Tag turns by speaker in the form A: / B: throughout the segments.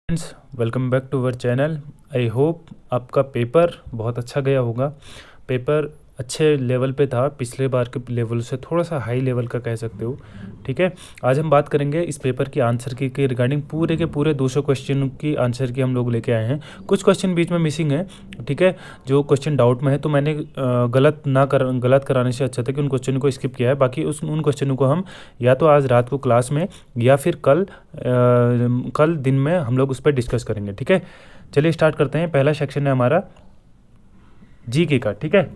A: Friends, welcome back to our channel. I hope आपका paper बहुत अच्छा गया होगा। पेपर अच्छे लेवल पे था, पिछले बार के लेवल से थोड़ा सा हाई लेवल का कह सकते हो। ठीक है, आज हम बात करेंगे इस पेपर की आंसर की के रिगार्डिंग पूरे के पूरे 200 क्वेश्चन की आंसर की हम लोग लेके आए हैं। कुछ क्वेश्चन बीच में मिसिंग है, ठीक है, जो क्वेश्चन डाउट में है, तो मैंने गलत कराने से अच्छा था कि उन क्वेश्चन को स्किप किया है। बाकी उन क्वेश्चनों को हम या तो आज रात को क्लास में या फिर कल दिन में हम लोग उस पर डिस्कस करेंगे। ठीक है, चलिए स्टार्ट करते हैं। पहला सेक्शन है हमारा जीके का। ठीक है,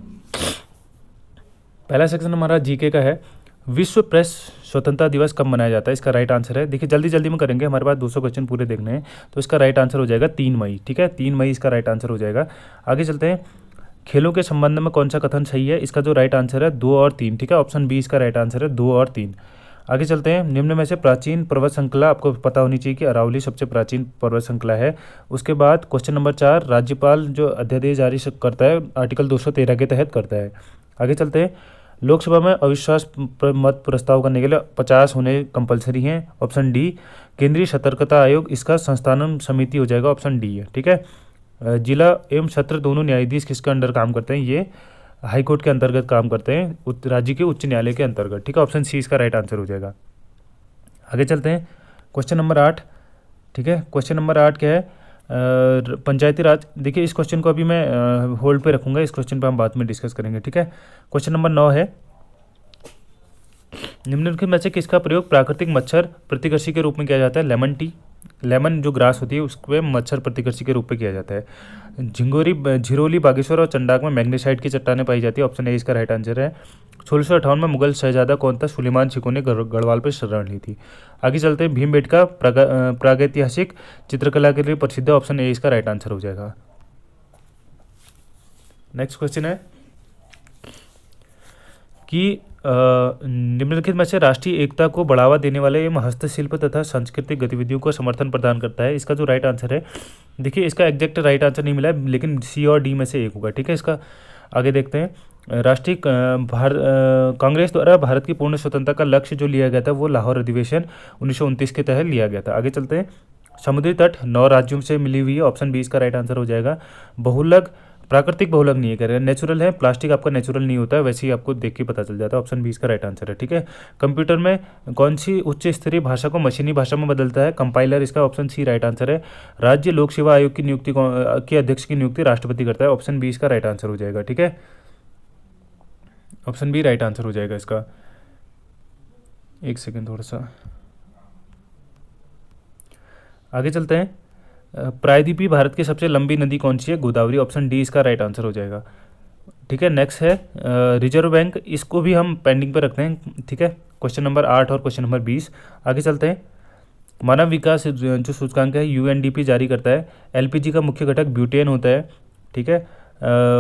A: पहला सेक्शन हमारा जीके का है, विश्व प्रेस स्वतंत्रता दिवस कब मनाया जाता है। इसका राइट आंसर है, देखिए जल्दी जल्दी में करेंगे, हमारे पास 200 क्वेश्चन पूरे देखने हैं, तो इसका राइट आंसर हो जाएगा 3 मई। ठीक है, 3 मई इसका राइट आंसर हो जाएगा। आगे चलते हैं, खेलों के संबंध में कौन सा कथन सही है। इसका जो राइट आंसर है 2 और 3। ठीक है, ऑप्शन बी इसका राइट आंसर है, 2 और 3। आगे चलते हैं, निम्न में से प्राचीन पर्वत श्रृंखला, आपको पता होनी चाहिए कि अरावली सबसे प्राचीन पर्वत श्रृंखला है। उसके बाद क्वेश्चन नंबर 4, राज्यपाल जो अध्यादेश जारी करता है आर्टिकल 213 के तहत करता है। आगे चलते हैं, लोकसभा में अविश्वास मत प्रस्ताव करने के लिए 50 होने कंपलसरी हैं। Option D. केंद्रीय सतर्कता आयोग, इसका संस्थानन समिति हो जाएगा, ऑप्शन डी है। ठीक है, जिला एवं सत्र दोनों न्यायाधीश किसके अंडर काम करते हैं, ये हाई कोर्ट के अंतर्गत काम करते हैं, राज्य के उच्च न्यायालय के अंतर्गत। ठीक है, ऑप्शन सी इसका राइट आंसर हो जाएगा। आगे चलते हैं, क्वेश्चन नंबर 8। ठीक है, क्वेश्चन नंबर 8 क्या है, पंचायती राज। देखिए इस क्वेश्चन को अभी मैं होल्ड पे रखूंगा, इस क्वेश्चन पे हम बाद में डिस्कस करेंगे। ठीक है, क्वेश्चन नंबर 9 है, निम्नलिखित में से किसका प्रयोग प्राकृतिक मच्छर प्रतिकर्षी के रूप में किया जाता है। लेमन टी, लेमन जो ग्रास होती है उसके मच्छर प्रतिकर्षी के रूप में किया जाता है। झिरोली, बागेश्वर और चंडाक में मैग्नेसाइट की चट्टानें पाई जाती है, ऑप्शन ए इसका राइट आंसर है। 1658 में मुगल शहजादा कौन था, सुलेमान शिको ने गढ़वाल पर शरण ली थी। आगे चलते हैं, भीमबेटका प्रागैतिहासिक चित्रकला के लिए प्रसिद्ध है, ऑप्शन ए इसका राइट आंसर हो जाएगा। नेक्स्ट क्वेश्चन है कि निम्नलिखित में से राष्ट्रीय एकता को बढ़ावा देने वाले एवं हस्तशिल्प तथा सांस्कृतिक गतिविधियों को समर्थन प्रदान करता है। इसका जो राइट आंसर है, देखिए इसका एग्जैक्ट राइट आंसर नहीं मिला है, लेकिन सी और डी में से एक होगा। ठीक है, इसका आगे देखते हैं, राष्ट्रीय कांग्रेस द्वारा भारत की पूर्ण स्वतंत्रता का लक्ष्य जो लिया गया था वो लाहौर अधिवेशन 1929 के तहत लिया गया था। आगे चलते हैं, समुद्री तट 9 राज्यों से मिली हुई है, ऑप्शन बी इसका राइट आंसर हो जाएगा। बहुलक, प्राकृतिक बहुलक नहीं है, कह रहे हैं नेचुरल है, प्लास्टिक आपका नेचुरल नहीं होता है, वैसे ही आपको देख के पता चल जाता है, ऑप्शन बी इसका राइट आंसर है। ठीक है, कंप्यूटर में कौन सी उच्च स्तरीय भाषा को मशीनी भाषा में बदलता है, कंपाइलर, इसका ऑप्शन सी राइट आंसर है। राज्य लोक सेवा आयोग की नियुक्ति के अध्यक्ष की नियुक्ति राष्ट्रपति करता है, ऑप्शन बी इसका राइट आंसर हो जाएगा। ठीक है, ऑप्शन बी राइट आंसर हो जाएगा इसका। एक सेकेंड, थोड़ा सा आगे चलते हैं, प्रायद्वीपीय भारत की सबसे लंबी नदी कौन सी है, गोदावरी, ऑप्शन डी इसका राइट आंसर हो जाएगा। ठीक है, नेक्स्ट है रिजर्व बैंक, इसको भी हम पेंडिंग पे रखते हैं। ठीक है, क्वेश्चन नंबर 8 और क्वेश्चन नंबर 20। आगे चलते हैं, मानव विकास जो सूचकांक है यूएनडीपी जारी करता है, एलपीजी का मुख्य घटक ब्यूटेन होता है। ठीक है,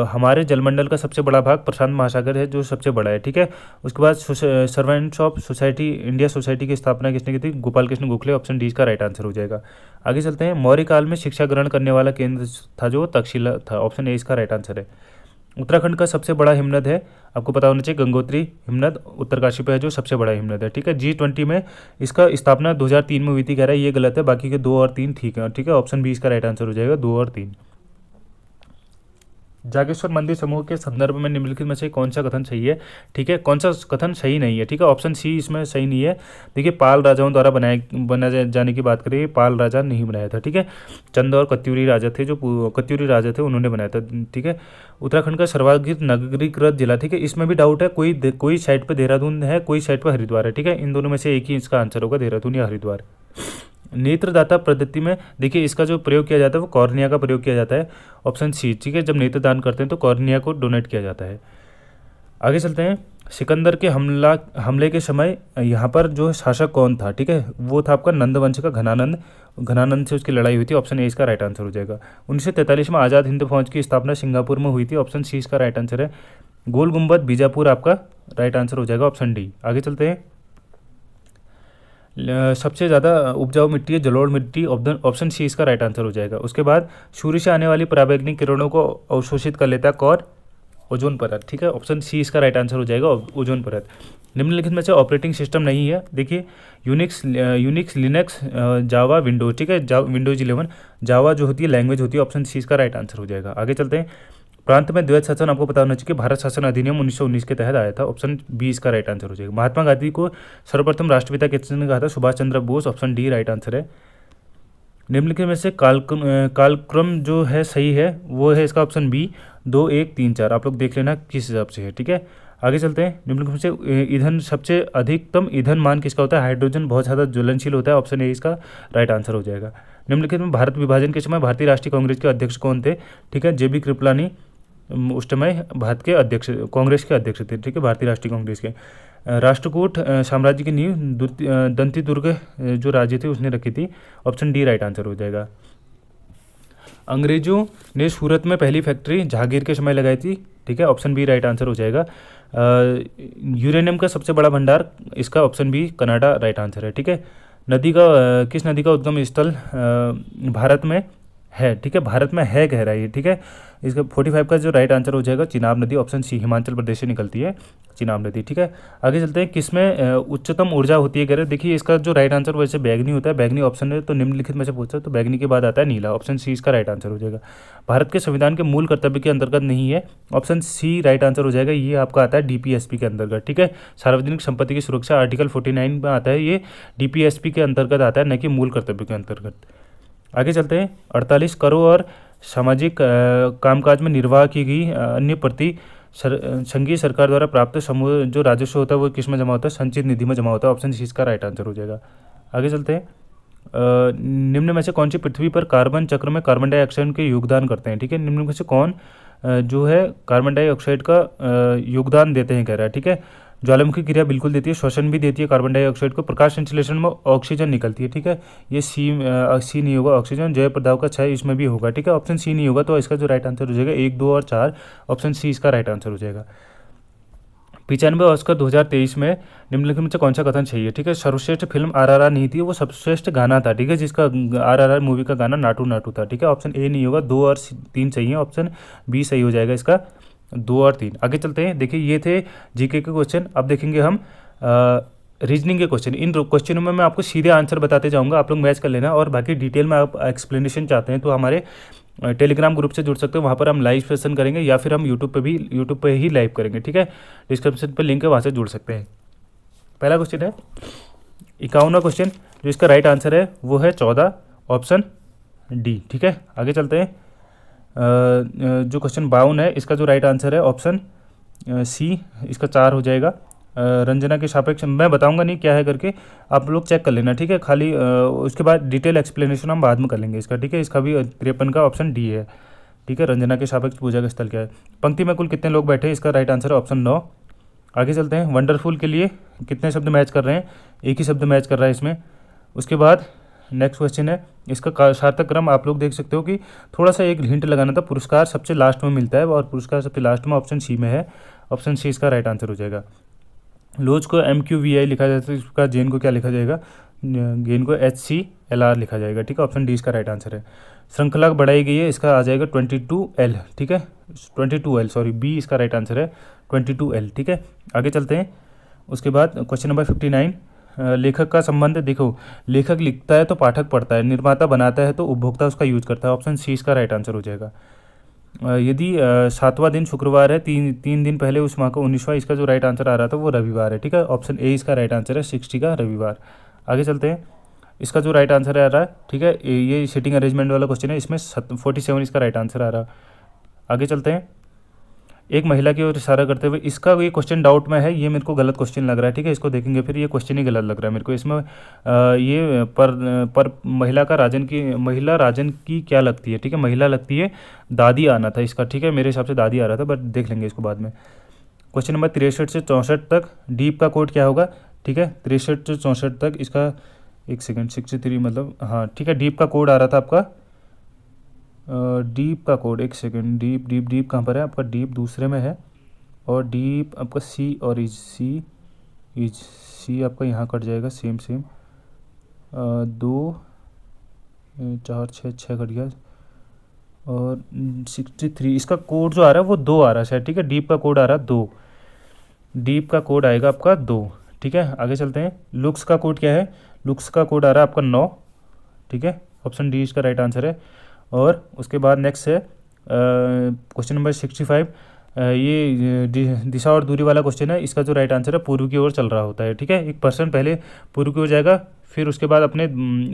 A: हमारे जलमंडल का सबसे बड़ा भाग प्रशांत महासागर है जो सबसे बड़ा है। ठीक है, उसके बाद servants of society India society की स्थापना किसने की थी, गोपाल कृष्ण गोखले, ऑप्शन डी का राइट आंसर हो जाएगा। आगे चलते हैं, मौर्य काल में शिक्षा ग्रहण करने वाला केंद्र था जो तक्षशिला था, ऑप्शन ए इसका राइट आंसर है। उत्तराखंड का सबसे बड़ा हिमनद है, आपको पता होना चाहिए, गंगोत्री हिमनद उत्तरकाशी पे है जो सबसे बड़ा हिमनद है। ठीक है, G20 में इसका स्थापना 2003 में हुई थी, कह रहा है ये गलत है, बाकी के 2 और 3 ठीक है। ठीक है, ऑप्शन बी इसका राइट आंसर हो जाएगा, 2 और 3। जागेश्वर मंदिर समूह के संदर्भ में निम्नलिखित में से कौन सा कथन सही है। ठीक है, कौन सा कथन सही नहीं है, ठीक है, ऑप्शन सी इसमें सही नहीं है। देखिए पाल राजाओं द्वारा बनाए जाने की बात करें, पाल राजा नहीं बनाया था। ठीक है, चंद और कत्यूरी राजा थे, जो कत्यूरी राजा थे उन्होंने बनाया था। ठीक है, उत्तराखंड का सर्वाधिक नगरीकृत जिला, ठीक है, इसमें भी डाउट है, कोई साइड पर देहरादून है, कोई साइड पर हरिद्वार है। ठीक है, इन दोनों में से एक ही इसका आंसर होगा, देहरादून या हरिद्वार। नेत्रदाता पद्धति में देखिए इसका जो प्रयोग किया जाता है वो कॉर्निया का प्रयोग किया जाता है, ऑप्शन सी। ठीक है, जब नेत्रदान करते हैं तो कॉर्निया को डोनेट किया जाता है। आगे चलते हैं, सिकंदर के हमले के समय यहाँ पर जो शासक कौन था, ठीक है, वो था आपका नंदवंश का घनानंद से उसकी लड़ाई हुई थी, ऑप्शन ए इसका राइट आंसर हो जाएगा। 1943 में आज़ाद हिंद फौज की स्थापना सिंगापुर में हुई थी, ऑप्शन सी इसका राइट आंसर है। गोल गुम्बद बीजापुर आपका राइट आंसर हो जाएगा, ऑप्शन डी। आगे चलते हैं, सबसे ज़्यादा उपजाऊ मिट्टी है जलोढ़ मिट्टी, ऑप्शन सी इसका राइट आंसर हो जाएगा। उसके बाद सूर्य से आने वाली पराबैंगनी किरणों को अवशोषित कर लेता है कौन, ओजोन परत, ठीक है। ऑप्शन सी इसका राइट आंसर हो जाएगा, ओजोन परत। निम्नलिखित में से ऑपरेटिंग सिस्टम नहीं है, देखिए यूनिक्स लिनक्स जावा विंडोज, ठीक है। विंडोज 11 जावा जो होती है लैंग्वेज होती है, ऑप्शन सी इसका राइट आंसर हो जाएगा। आगे चलते हैं। प्रांत में द्वैत शासन आपको पता होना चाहिए कि भारत शासन अधिनियम 1919 के तहत आया था, ऑप्शन बी इसका राइट आंसर हो जाएगा। महात्मा गांधी को सर्वप्रथम राष्ट्रपिता किसने कहा था? Subhash Chandra Bose, option D right answer है। निम्नलिखित में से कालक्रम जो है सही है वो है इसका ऑप्शन बी 2 1 3 4। आप लोग देख लेना किस हिसाब से है, ठीक है। आगे चलते हैं। निम्नलिखित में से ईंधन सबसे अधिकतम ईंधन मान किसका होता है? हाइड्रोजन बहुत ज़्यादा ज्वलनशील होता है, ऑप्शन ए इसका राइट आंसर हो जाएगा। निम्नलिखित में भारत विभाजन के समय भारतीय राष्ट्रीय कांग्रेस के अध्यक्ष कौन थे? ठीक है, जेबी कृपलानी उस समय भारत के अध्यक्ष कांग्रेस के अध्यक्ष थे, ठीक है, भारतीय राष्ट्रीय कांग्रेस के। राष्ट्रकूट साम्राज्य की नींव दंती दुर्ग जो राज्य थे उसने रखी थी, ऑप्शन डी राइट आंसर हो जाएगा। अंग्रेजों ने सूरत में पहली फैक्ट्री जहांगीर के समय लगाई थी, ठीक है, ऑप्शन बी राइट आंसर हो जाएगा। यूरेनियम का सबसे बड़ा भंडार, इसका option B Canada right answer है, ठीक है। किस नदी का उद्गम स्थल भारत में है? ठीक है, भारत में है कह रहा है ये, ठीक है। इसका 45 का जो राइट आंसर हो जाएगा चिनाब नदी, ऑप्शन सी हिमाचल प्रदेश से निकलती है चिनाब नदी, ठीक है। आगे चलते हैं। किसमें उच्चतम ऊर्जा होती है कह रहे हैं? देखिए इसका जो राइट आंसर वैसे बैगनी होता है, बैगनी ऑप्शन है तो निम्नलिखित में से पूछा तो बैगनी के बाद आता है नीला, ऑप्शन सी इसका राइट आंसर हो जाएगा। भारत के संविधान के मूल कर्तव्य के अंतर्गत नहीं है, ऑप्शन सी राइट आंसर हो जाएगा। ये आपका आता है डीपीएसपी के अंतर्गत, ठीक है। सार्वजनिक संपत्ति की सुरक्षा आर्टिकल 49 में आता है, ये डीपीएसपी के अंतर्गत आता है, न कि मूल कर्तव्य के अंतर्गत। आगे चलते हैं। 48 करों और सामाजिक कामकाज में निर्वाह की गई अन्य प्रति संघीय सरकार द्वारा प्राप्त समूह जो राजस्व होता है वो किस में जमा होता है? संचित निधि में जमा होता है, ऑप्शन सी इसका राइट आंसर हो जाएगा। आगे चलते हैं। निम्न में से कौन सी पृथ्वी पर कार्बन चक्र में कार्बन डाइऑक्साइड के योगदान करते हैं? ठीक है, निम्न में से कौन जो है कार्बन डाइऑक्साइड का योगदान देते हैं कह रहा है, ठीक है। ज्वालामुखी क्रिया बिल्कुल देती है, श्वसन भी देती है कार्बन डाइऑक्साइड को। प्रकाश संश्लेषण में ऑक्सीजन निकलती है, ठीक है। ये सी नहीं होगा, ऑक्सीजन। जैव प्रदाव का क्षय इसमें भी होगा, ठीक है, ऑप्शन सी नहीं होगा। तो इसका जो राइट आंसर हो जाएगा 1 2 और 4, ऑप्शन सी इसका राइट आंसर हो जाएगा। 95वें ऑस्कर 2023 में निम्नलिखित में से कौन सा कथन चाहिए? ठीक है, सर्वश्रेष्ठ फिल्म RRR नहीं थी, वो सर्वश्रेष्ठ गाना था, ठीक है, जिसका RRR मूवी का गाना नाटू नाटू था, ठीक है। ऑप्शन ए नहीं होगा, 2 और 3 चाहिए, ऑप्शन बी सही हो जाएगा इसका, 2 और 3। आगे चलते हैं। देखिए ये थे जीके के क्वेश्चन। अब देखेंगे हम रीजनिंग के क्वेश्चन। इन क्वेश्चनों में मैं आपको सीधे आंसर बताते जाऊंगा, आप लोग मैच कर लेना। और बाकी डिटेल में आप एक्सप्लेनेशन चाहते हैं तो हमारे टेलीग्राम ग्रुप से जुड़ सकते हो, वहाँ पर हम लाइव सेशन करेंगे, या फिर हम यूट्यूब पे ही लाइव करेंगे, ठीक है। डिस्क्रिप्शन पे लिंक है, वहाँ से जुड़ सकते हैं। पहला क्वेश्चन है 51वां क्वेश्चन, जो इसका राइट आंसर है वो है 14, ऑप्शन डी, ठीक है। आगे चलते हैं। जो क्वेश्चन 52 है, इसका जो राइट आंसर है ऑप्शन सी, इसका 4 हो जाएगा। रंजना के सापेक्ष मैं बताऊंगा नहीं क्या है करके, आप लोग चेक कर लेना, ठीक है। खाली उसके बाद डिटेल एक्सप्लेनेशन हम बाद में कर लेंगे इसका, ठीक है। इसका भी 53 का ऑप्शन डी है, ठीक है। रंजना के सापेक्ष पूजा का स्थल क्या है? पंक्ति में कुल कितने लोग बैठे हैं? इसका राइट आंसर है ऑप्शन 9। आगे चलते हैं। वंडरफुल के लिए कितने शब्द मैच कर रहे हैं? एक ही शब्द मैच कर रहा है इसमें। उसके बाद नेक्स्ट क्वेश्चन है, इसका सार्थक क्रम आप लोग देख सकते हो कि थोड़ा सा एक हिंट लगाना था। पुरस्कार सबसे लास्ट में मिलता है और पुरस्कार सबसे लास्ट में ऑप्शन सी में है, ऑप्शन सी इसका राइट आंसर हो जाएगा। लोज को MQVI लिखा जाता है, इसका जेन को क्या लिखा जाएगा? गेन को HCLR लिखा जाएगा, ठीक है, ऑप्शन डी इसका राइट आंसर है। श्रृंखला बढ़ाई गई है, इसका आ जाएगा 22L, ठीक है, 22L, सॉरी, बी इसका राइट आंसर है 22L, ठीक है। आगे चलते हैं। उसके बाद क्वेश्चन नंबर 59, लेखक का संबंध। देखो, लेखक लिखता है तो पाठक पढ़ता है, निर्माता बनाता है तो उपभोक्ता उसका यूज करता है, ऑप्शन सी इसका राइट आंसर हो जाएगा। यदि 7वां दिन शुक्रवार है, तीन दिन पहले उस माह का 19वां, इसका जो राइट आंसर आ रहा था वो रविवार है, ठीक है, ऑप्शन ए इसका राइट आंसर है 60 का रविवार। आगे चलते हैं। इसका जो राइट आंसर आ रहा है, ठीक है, ये सीटिंग अरेंजमेंट वाला क्वेश्चन है, इसमें 47 इसका राइट आंसर आ रहा है। आगे चलते हैं। एक महिला की ओर इशारा करते हुए, इसका ये क्वेश्चन डाउट में है, ये मेरे को गलत क्वेश्चन लग रहा है, ठीक है, इसको देखेंगे फिर। ये क्वेश्चन ही गलत लग रहा है मेरे को इसमें। ये पर महिला राजन की क्या लगती है? ठीक है, महिला लगती है दादी आना था इसका, ठीक है, मेरे हिसाब से दादी आ रहा था, बट देख लेंगे इसको बाद में। क्वेश्चन नंबर 63 से 64 तक डीप का कोड क्या होगा? ठीक है, 63 से 64 तक इसका, एक सेकेंड, 63 मतलब, हाँ ठीक है, डीप का कोड आ रहा था आपका, डीप का कोड, एक सेकेंड, डीप कहाँ पर है आपका? डीप दूसरे में है, और डीप आपका सी और इज सी आपका यहाँ कट जाएगा, सेम 2 4 6 कट गया, और 63 इसका कोड जो आ रहा है वो 2 आ रहा है शायद, ठीक है। डीप का कोड आ रहा है 2, डीप का कोड आएगा आपका 2, ठीक है। आगे चलते हैं। लुक्स का कोड क्या है, लुक्स का कोड आ रहा है आपका 9, ठीक है। ऑप्शन डी इसका राइट आंसर है। और उसके बाद नेक्स्ट है क्वेश्चन नंबर 65। ये दिशा और दूरी वाला क्वेश्चन है। इसका जो राइट आंसर है पूर्व की ओर चल रहा होता है, ठीक है। एक पर्सन पहले पूर्व की ओर जाएगा, फिर उसके बाद अपने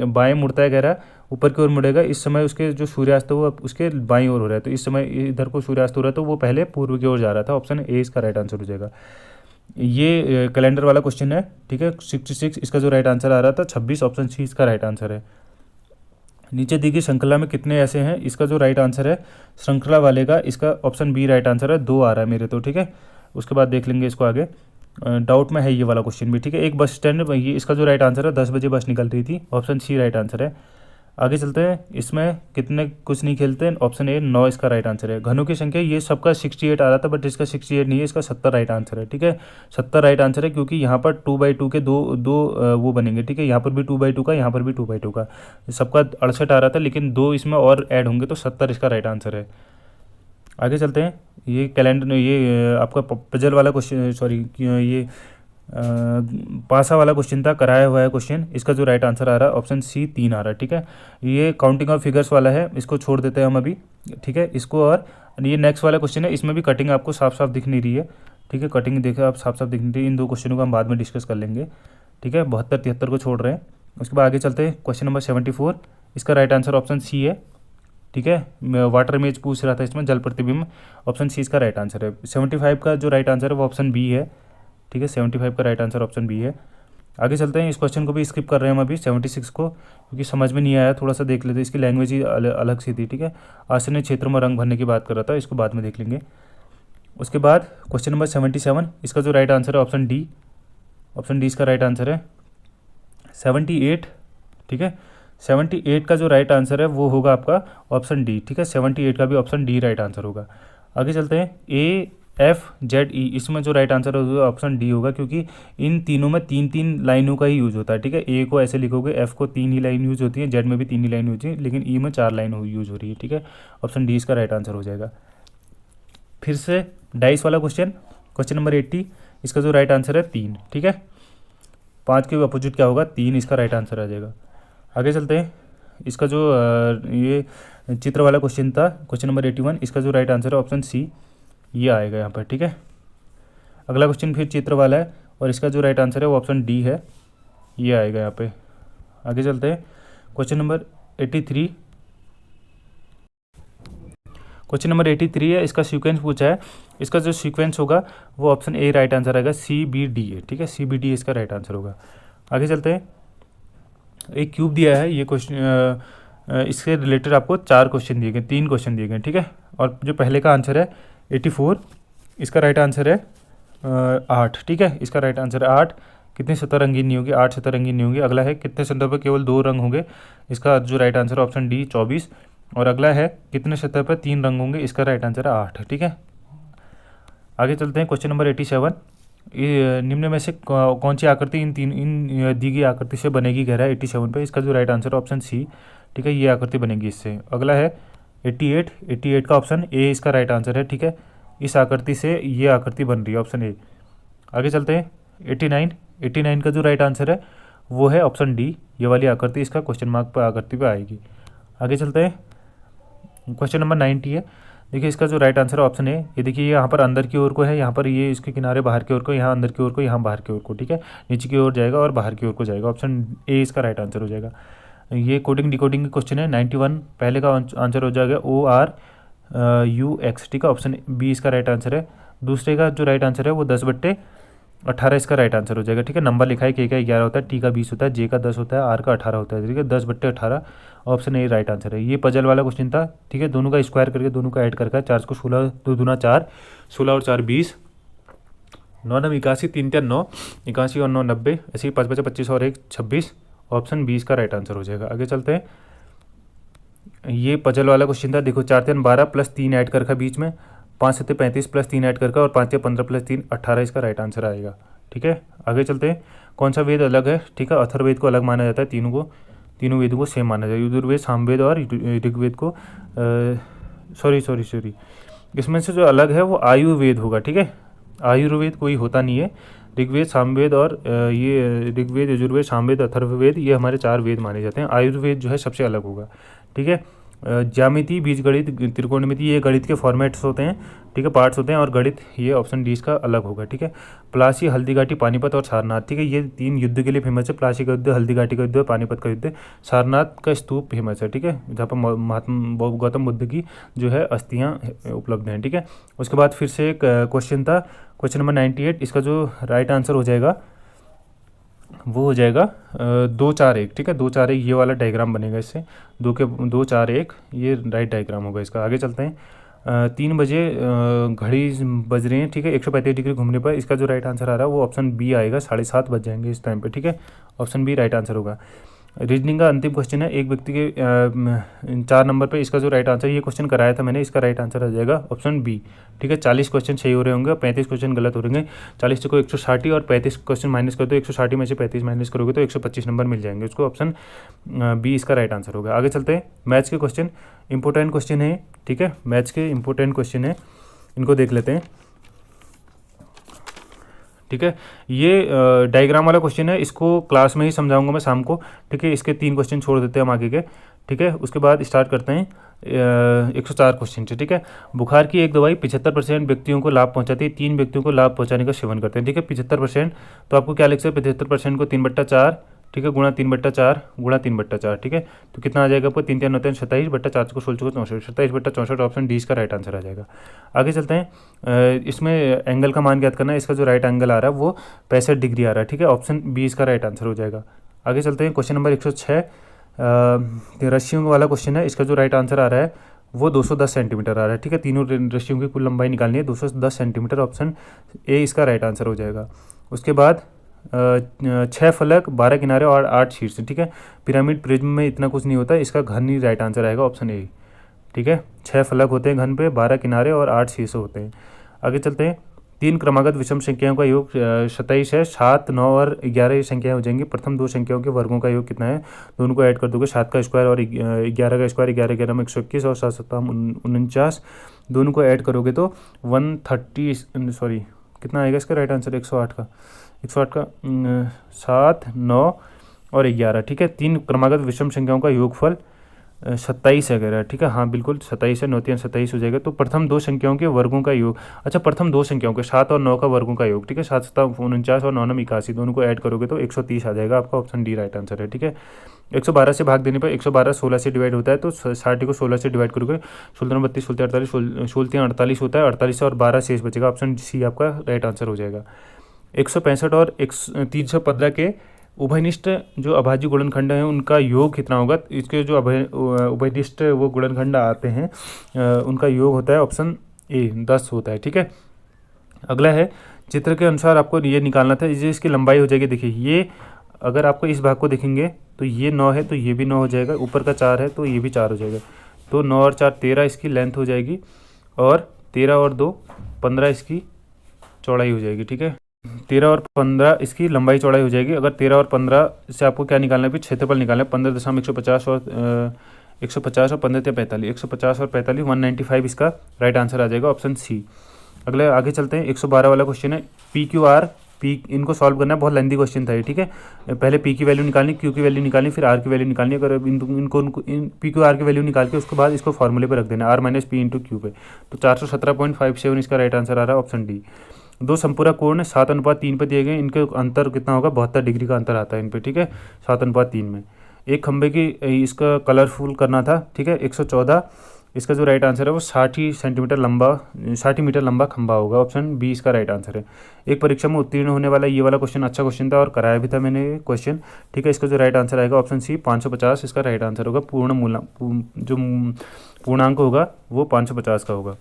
A: बाएं मुड़ता है, कह रहा है ऊपर की ओर मुड़ेगा। इस समय उसके जो सूर्यास्त है वो उसके बाईं ओर हो रहा है, तो इस समय इधर को सूर्यास्त हो रहा है, तो वो पहले पूर्व की ओर जा रहा था। ऑप्शन ए इसका राइट आंसर हो जाएगा। ये कैलेंडर वाला क्वेश्चन है, ठीक है। 66 इसका जो राइट आंसर आ रहा था 26, ऑप्शन सी इसका राइट आंसर है। नीचे दी गई श्रृंखला में कितने ऐसे हैं, इसका जो राइट आंसर है श्रृंखला वाले का, इसका ऑप्शन बी राइट आंसर है। 2 आ रहा है मेरे तो, ठीक है। उसके बाद देख लेंगे इसको आगे। डाउट में है ये वाला क्वेश्चन भी, ठीक है। एक बस स्टैंड, ये इसका जो राइट आंसर है 10 बजे बस निकल रही थी, ऑप्शन सी राइट आंसर है। आगे चलते हैं। इसमें कितने कुछ नहीं खेलते, ऑप्शन ए 9 इसका राइट आंसर है। घनों की संख्या ये सबका 68 आ रहा था, बट इसका 68 नहीं है, इसका 70 राइट आंसर है, ठीक है। 70 राइट आंसर है, क्योंकि यहाँ पर 2/2 के दो दो वो बनेंगे, ठीक है। यहाँ पर भी 2/2 का, यहाँ पर भी 2/2 का, सबका 68 आ रहा था, लेकिन 2 इसमें और ऐड होंगे, तो 70 इसका राइट आंसर है। आगे चलते हैं। ये कैलेंडर, ये आपका पजल वाला क्वेश्चन, सॉरी ये पासा वाला क्वेश्चन था, कराया हुआ है क्वेश्चन। इसका जो राइट आंसर आ रहा है ऑप्शन सी 3 आ रहा है, ठीक है। ये काउंटिंग ऑफ फिगर्स वाला है, इसको छोड़ देते हैं हम अभी, ठीक है इसको। और ये नेक्स्ट वाला क्वेश्चन है, इसमें भी कटिंग आपको साफ साफ दिख नहीं रही है, ठीक है। कटिंग देखे आप साफ साफ दिख नहीं रही। इन 2 क्वेश्चनों को हम बाद में डिस्कस कर लेंगे, ठीक है। 72 73 को छोड़ रहे हैं। उसके बाद आगे चलते हैं। क्वेश्चन नंबर 74, इसका राइट आंसर ऑप्शन सी है, ठीक है। वाटर इमेज पूछ रहा था इसमें, जल प्रतिबिंब, ऑप्शन सी इसका राइट आंसर है। 75 का जो राइट आंसर है वो ऑप्शन बी है, ठीक है। 75 का राइट आंसर ऑप्शन बी है। आगे चलते हैं। इस क्वेश्चन को भी स्किप कर रहे हैं हम अभी, 76 को, क्योंकि समझ में नहीं आया, थोड़ा सा देख लेते। इसकी लैंग्वेज ही अलग सी थी, ठीक है। आसन्य क्षेत्र में रंग भरने की बात कर रहा था, इसको बाद में देख लेंगे। उसके बाद क्वेश्चन नंबर 77, इसका जो राइट आंसर है ऑप्शन डी, ऑप्शन डी इसका राइट आंसर है। 78, ठीक है। 78 का जो राइट आंसर है वो होगा आपका ऑप्शन डी, ठीक है। 78 का भी ऑप्शन डी राइट आंसर होगा। आगे चलते हैं। AFZE, इसमें जो राइट आंसर होगा ऑप्शन डी होगा, क्योंकि इन तीनों में 3-3 लाइनों का ही यूज़ होता है, ठीक है। ए को ऐसे लिखोगे, एफ को 3 ही लाइन यूज़ होती है, जेड में भी 3 ही लाइन होती है, लेकिन ई में 4 लाइन यूज़ हो रही है, ठीक है। ऑप्शन डी इसका राइट आंसर हो जाएगा। फिर से डाइस वाला क्वेश्चन, क्वेश्चन नंबर 80, इसका जो राइट आंसर है 3, ठीक है। 5 के अपोजिट क्या होगा, 3 इसका राइट आंसर आ जाएगा। आगे चलते हैं। इसका जो ये चित्र वाला क्वेश्चन था, क्वेश्चन नंबर 81, इसका जो राइट आंसर है ऑप्शन सी ये आएगा यहाँ पर, ठीक है। अगला क्वेश्चन फिर चित्र वाला है, और इसका जो राइट आंसर है वो ऑप्शन डी है, ये आएगा यहाँ पे। आगे चलते हैं। क्वेश्चन नंबर 83, क्वेश्चन नंबर 83 है, इसका सीक्वेंस पूछा है। इसका जो सीक्वेंस होगा वो ऑप्शन ए राइट आंसर आएगा, CBD है, ठीक है। CBD इसका राइट आंसर होगा। आगे चलते हैं। एक क्यूब दिया है, ये क्वेश्चन इससे रिलेटेड आपको 4 क्वेश्चन दिए गए, 3 क्वेश्चन दिए गए, ठीक है। और जो पहले का आंसर है 84, इसका राइट आंसर है 8, ठीक है। इसका राइट आंसर है 8। कितनी सतह रंगीन नहीं होगी, 8 सतह रंगीन नहीं होंगी। अगला है कितने सतह पर केवल 2 रंग होंगे, इसका जो राइट आंसर है ऑप्शन डी 24। और अगला है कितने सतह पर 3 रंग होंगे, इसका राइट आंसर है 8, ठीक है। आगे चलते हैं। क्वेश्चन नंबर 87, ये निम्न में से कौन सी आकृति इन दी गई आकृति से बनेगी, कह रहा है 87 पे। इसका जो राइट आंसर है ऑप्शन सी, ठीक है। ये आकृति बनेगी इससे। अगला है 88 का ऑप्शन ए इसका राइट आंसर है, ठीक है। इस आकृति से ये आकृति बन रही है, ऑप्शन ए। आगे चलते हैं। 89 का जो राइट आंसर है वो है ऑप्शन डी, ये वाली आकृति इसका क्वेश्चन मार्क पर आकृति पे आएगी। आगे चलते हैं। क्वेश्चन नंबर 90 है। देखिए इसका जो राइट आंसर है ऑप्शन ए। ये देखिए यहाँ पर अंदर की ओर को है, यहाँ पर ये इसके किनारे बाहर की ओर को, यहाँ अंदर की ओर को, यहाँ बाहर की ओर को, ठीक है। नीचे की ओर जाएगा और बाहर की ओर को जाएगा, ऑप्शन ए इसका राइट आंसर हो जाएगा। ये कोडिंग डिकोडिंग का क्वेश्चन है। 91 पहले का आंसर हो जाएगा ORUX, ठीक है। ऑप्शन बी इसका राइट आंसर है। दूसरे का जो राइट आंसर है वो 10/18 इसका राइट आंसर हो जाएगा, ठीक है। नंबर लिखा है, के का 11 होता है, टी का 20 होता है, जे का 10 होता है, आर का 18 होता है, ठीक है। 10/18 ऑप्शन ए राइट आंसर है। ये पजल वाला क्वेश्चन था, ठीक है। दोनों का स्क्वायर करके, दोनों का ऐड करके 4 को 16, 2 दूना 4, 16 और 4 20, 9 9 81, 3 3 9, 81 और 9 90, ऐसे ही 5 5 25 और 1 26, ऑप्शन बी इसका राइट आंसर हो जाएगा। आगे चलते हैं। ये पजल वाला क्वेश्चन था। देखो 4 3 12 प्लस 3 ऐड करके बीच में, 5 7 35 प्लस 3 ऐड करके, और 5 6 15 प्लस 3 18 इसका राइट आंसर आएगा, ठीक है। आगे चलते हैं। कौन सा वेद अलग है, ठीक है। अथर्ववेद को अलग माना जाता है, तीनों वेदों को सेम माना जाता है। यजुर्वेद, सामवेद और ऋग्वेद को सॉरी, इसमें से जो अलग है वो आयुर्वेद होगा, ठीक है। आयुर्वेद कोई होता नहीं है। ऋग्वेद, सामवेद और ये ऋग्वेद, यजुर्वेद, सामवेद, अथर्ववेद, ये हमारे 4 वेद माने जाते हैं। आयुर्वेद जो है सबसे अलग होगा, ठीक है। ज्यामिति, बीजगणित, त्रिकोणमिति, ये गणित के फॉर्मेट्स होते हैं, ठीक है, पार्ट्स होते हैं। और गणित, ये ऑप्शन डी इसका अलग होगा, ठीक है। प्लासी, हल्दीघाटी, पानीपत और सारनाथ, ठीक है, ये 3 युद्ध के लिए फेमस है। प्लासी का युद्ध, हल्दीघाटी का युद्ध, पानीपत का युद्ध। सारनाथ का स्तूप फेमस है, ठीक है, जहाँ पर महात्मा गौतम बुद्ध की जो है अस्थियाँ उपलब्ध हैं, ठीक है। उसके बाद फिर से एक क्वेश्चन था, क्वेश्चन नंबर 98। इसका जो राइट आंसर हो जाएगा वो हो जाएगा 2 4 1, ठीक है। 2 4 1 ये वाला डायग्राम बनेगा इससे, 2 4 1 ये राइट डायग्राम होगा इसका। आगे चलते हैं। 3 बजे घड़ी बज रही है, ठीक है, 135 डिग्री घूमने पर इसका जो राइट आंसर आ रहा है वो ऑप्शन बी आएगा। 7:30 बज जाएंगे इस टाइम पे, ठीक है। ऑप्शन बी राइट आंसर होगा। रीजनिंग का अंतिम क्वेश्चन है, एक व्यक्ति के 4 नंबर पे इसका जो राइट आंसर, ये क्वेश्चन कराया था मैंने, इसका राइट आंसर आ जाएगा ऑप्शन बी, ठीक है। 40 क्वेश्चन सही हो रहे होंगे, 35 क्वेश्चन गलत हो रहे हैं। 40 को 160 और 35 क्वेश्चन माइनस कर दो, 160 में से 35 माइनस करोगे तो 125 नंबर मिल जाएंगे उसको। ऑप्शन बी इसका राइट आंसर होगा। आगे चलते हैं। मैथ्स के क्वेश्चन, इंपॉर्टेंट क्वेश्चन है, ठीक है, मैथ्स के इंपॉर्टेंट क्वेश्चन है, इनको देख लेते हैं, ठीक है। ये डायग्राम वाला क्वेश्चन है, इसको क्लास में ही समझाऊंगा मैं शाम को, ठीक है। इसके 3 क्वेश्चन छोड़ देते हैं हम आगे के, ठीक है। उसके बाद स्टार्ट करते हैं 104 क्वेश्चन से, ठीक है। बुखार की एक दवाई 75% व्यक्तियों को लाभ पहुंचाती है, 3 व्यक्तियों को लाभ पहुंचाने का सेवन करते हैं, ठीक है। 75%, तो आपको क्या लिख सकते हैं, 75% को 3/4, ठीक है, गुणा 3/4 गुणा 3/4, ठीक है। तो कितना आ जाएगा आपको, 3 3 9 27/4 को 16 को 64, 27/64, ऑप्शन डी इसका राइट आंसर आ जाएगा। आगे चलते हैं। इसमें एंगल का मान ज्ञात करना है, इसका जो राइट एंगल आ रहा है वो 65 डिग्री आ रहा है, ठीक है। ऑप्शन बी इसका राइट आंसर हो जाएगा। आगे चलते हैं। क्वेश्चन नंबर 106 रस्सियों वाला क्वेश्चन है, इसका जो राइट आंसर आ रहा है वो 210 सेंटीमीटर आ रहा है, ठीक है। तीनों रस्सियों की कुल लंबाई निकालनी है 210 सेंटीमीटर, ऑप्शन ए इसका राइट आंसर हो जाएगा। उसके बाद 6 फलक, 12 किनारे और 8 शीर्ष, ठीक है। पिरामिड प्रिज्म में इतना कुछ नहीं होता, इसका घन ही राइट आंसर आएगा, ऑप्शन ए, ठीक है। 6 फलक होते हैं घन पे, 12 किनारे और 8 शीर्ष होते हैं। आगे चलते हैं। 3 क्रमागत विषम संख्याओं का योग 27 है, 7 9 और 11 ये संख्याएं हो जाएंगी। प्रथम 2 संख्याओं के वर्गों का योग कितना है, दोनों को ऐड कर दोगे, 7 का स्क्वायर और 11 का स्क्वायर, 11 11 में 121 और 7 7 49, दोनों को ऐड करोगे तो 130, सॉरी कितना आएगा इसका राइट आंसर, 108 का 7 9 और 11, ठीक है। 3 क्रमागत विषम संख्याओं का योगफल 27 है, ठीक है। हाँ बिल्कुल 27 है, 9 3 27 हो जाएगा। तो प्रथम 2 संख्याओं के वर्गों का योग, अच्छा प्रथम 2 संख्याओं के 7 और 9 का वर्गों का योग, ठीक है। 7 7 49 और 9 9 81, दोनों को ऐड करोगे तो 130 आ जाएगा, आपका ऑप्शन डी राइट आंसर है, ठीक है। 112 से भाग देने पर 112 16 से डिवाइड होता है, तो 60 को 16 से डिवाइड करोगे 16 32 16 48 16 48 होता है, 48 और 12 शेष बचेगा, ऑप्शन सी आपका राइट आंसर हो जाएगा। 165 और 315 के उभयनिष्ठ जो अभाज्य गुणनखंड हैं उनका योग कितना होगा, इसके जो उभयनिष्ठ वो गुणनखंड आते हैं उनका योग होता है ऑप्शन ए 10 होता है, ठीक है। अगला है चित्र के अनुसार आपको ये निकालना था, ये इसकी लंबाई हो जाएगी। देखिए ये अगर आपको इस भाग को देखेंगे तो ये 9 है तो ये भी 9 हो जाएगा, ऊपर का 4 है तो ये भी 4 हो जाएगा, तो 9 और 4 13 इसकी लेंथ हो जाएगी, और 13 और 2 15 इसकी चौड़ाई हो जाएगी, ठीक है। 13 और 15 इसकी लंबाई चौड़ाई हो जाएगी। अगर 13 और 15 से आपको क्या निकालना है, फिर क्षेत्रफल निकालना है, 15.150 और 150 और 15 45, 150 और 45 195 इसका राइट आंसर आ जाएगा, ऑप्शन सी। अगले आगे चलते हैं। 112 वाला क्वेश्चन है, पी क्यू आर, पी इनको सॉल्व करना है, बहुत लेंदी क्वेश्चन था ये, ठीक है। पहले पी की वैल्यू निकालनी, क्यू की वैल्यू निकालनी, फिर आर की वैल्यू निकालनी। अगर इनको पी क्यू आर की वैल्यू निकाल के उसके बाद इसको फॉर्मूले पर रख देना, R minus P into Q पे, तो 417.57 इसका राइट आंसर आ रहा है, ऑप्शन डी। 2 संपूरक कोण 7:3 पे दिए गए, इनके अंतर कितना होगा, 72 डिग्री का अंतर आता है इन पे, ठीक है, 7:3 में। एक खंबे की इसका कलरफुल करना था, ठीक है, 114, इसका जो राइट आंसर है वो 60 सेंटीमीटर लंबा 60 मीटर लंबा खंबा होगा, ऑप्शन बी इसका राइट आंसर है। एक परीक्षा में उत्तीर्ण होने वाला ये वाला क्वेश्चन अच्छा क्वेश्चन था और कराया भी था मैंने क्वेश्चन, ठीक है। इसका जो राइट आंसर आएगा ऑप्शन सी 550 इसका राइट आंसर होगा। जो पूर्णांक होगा वो 550 का होगा।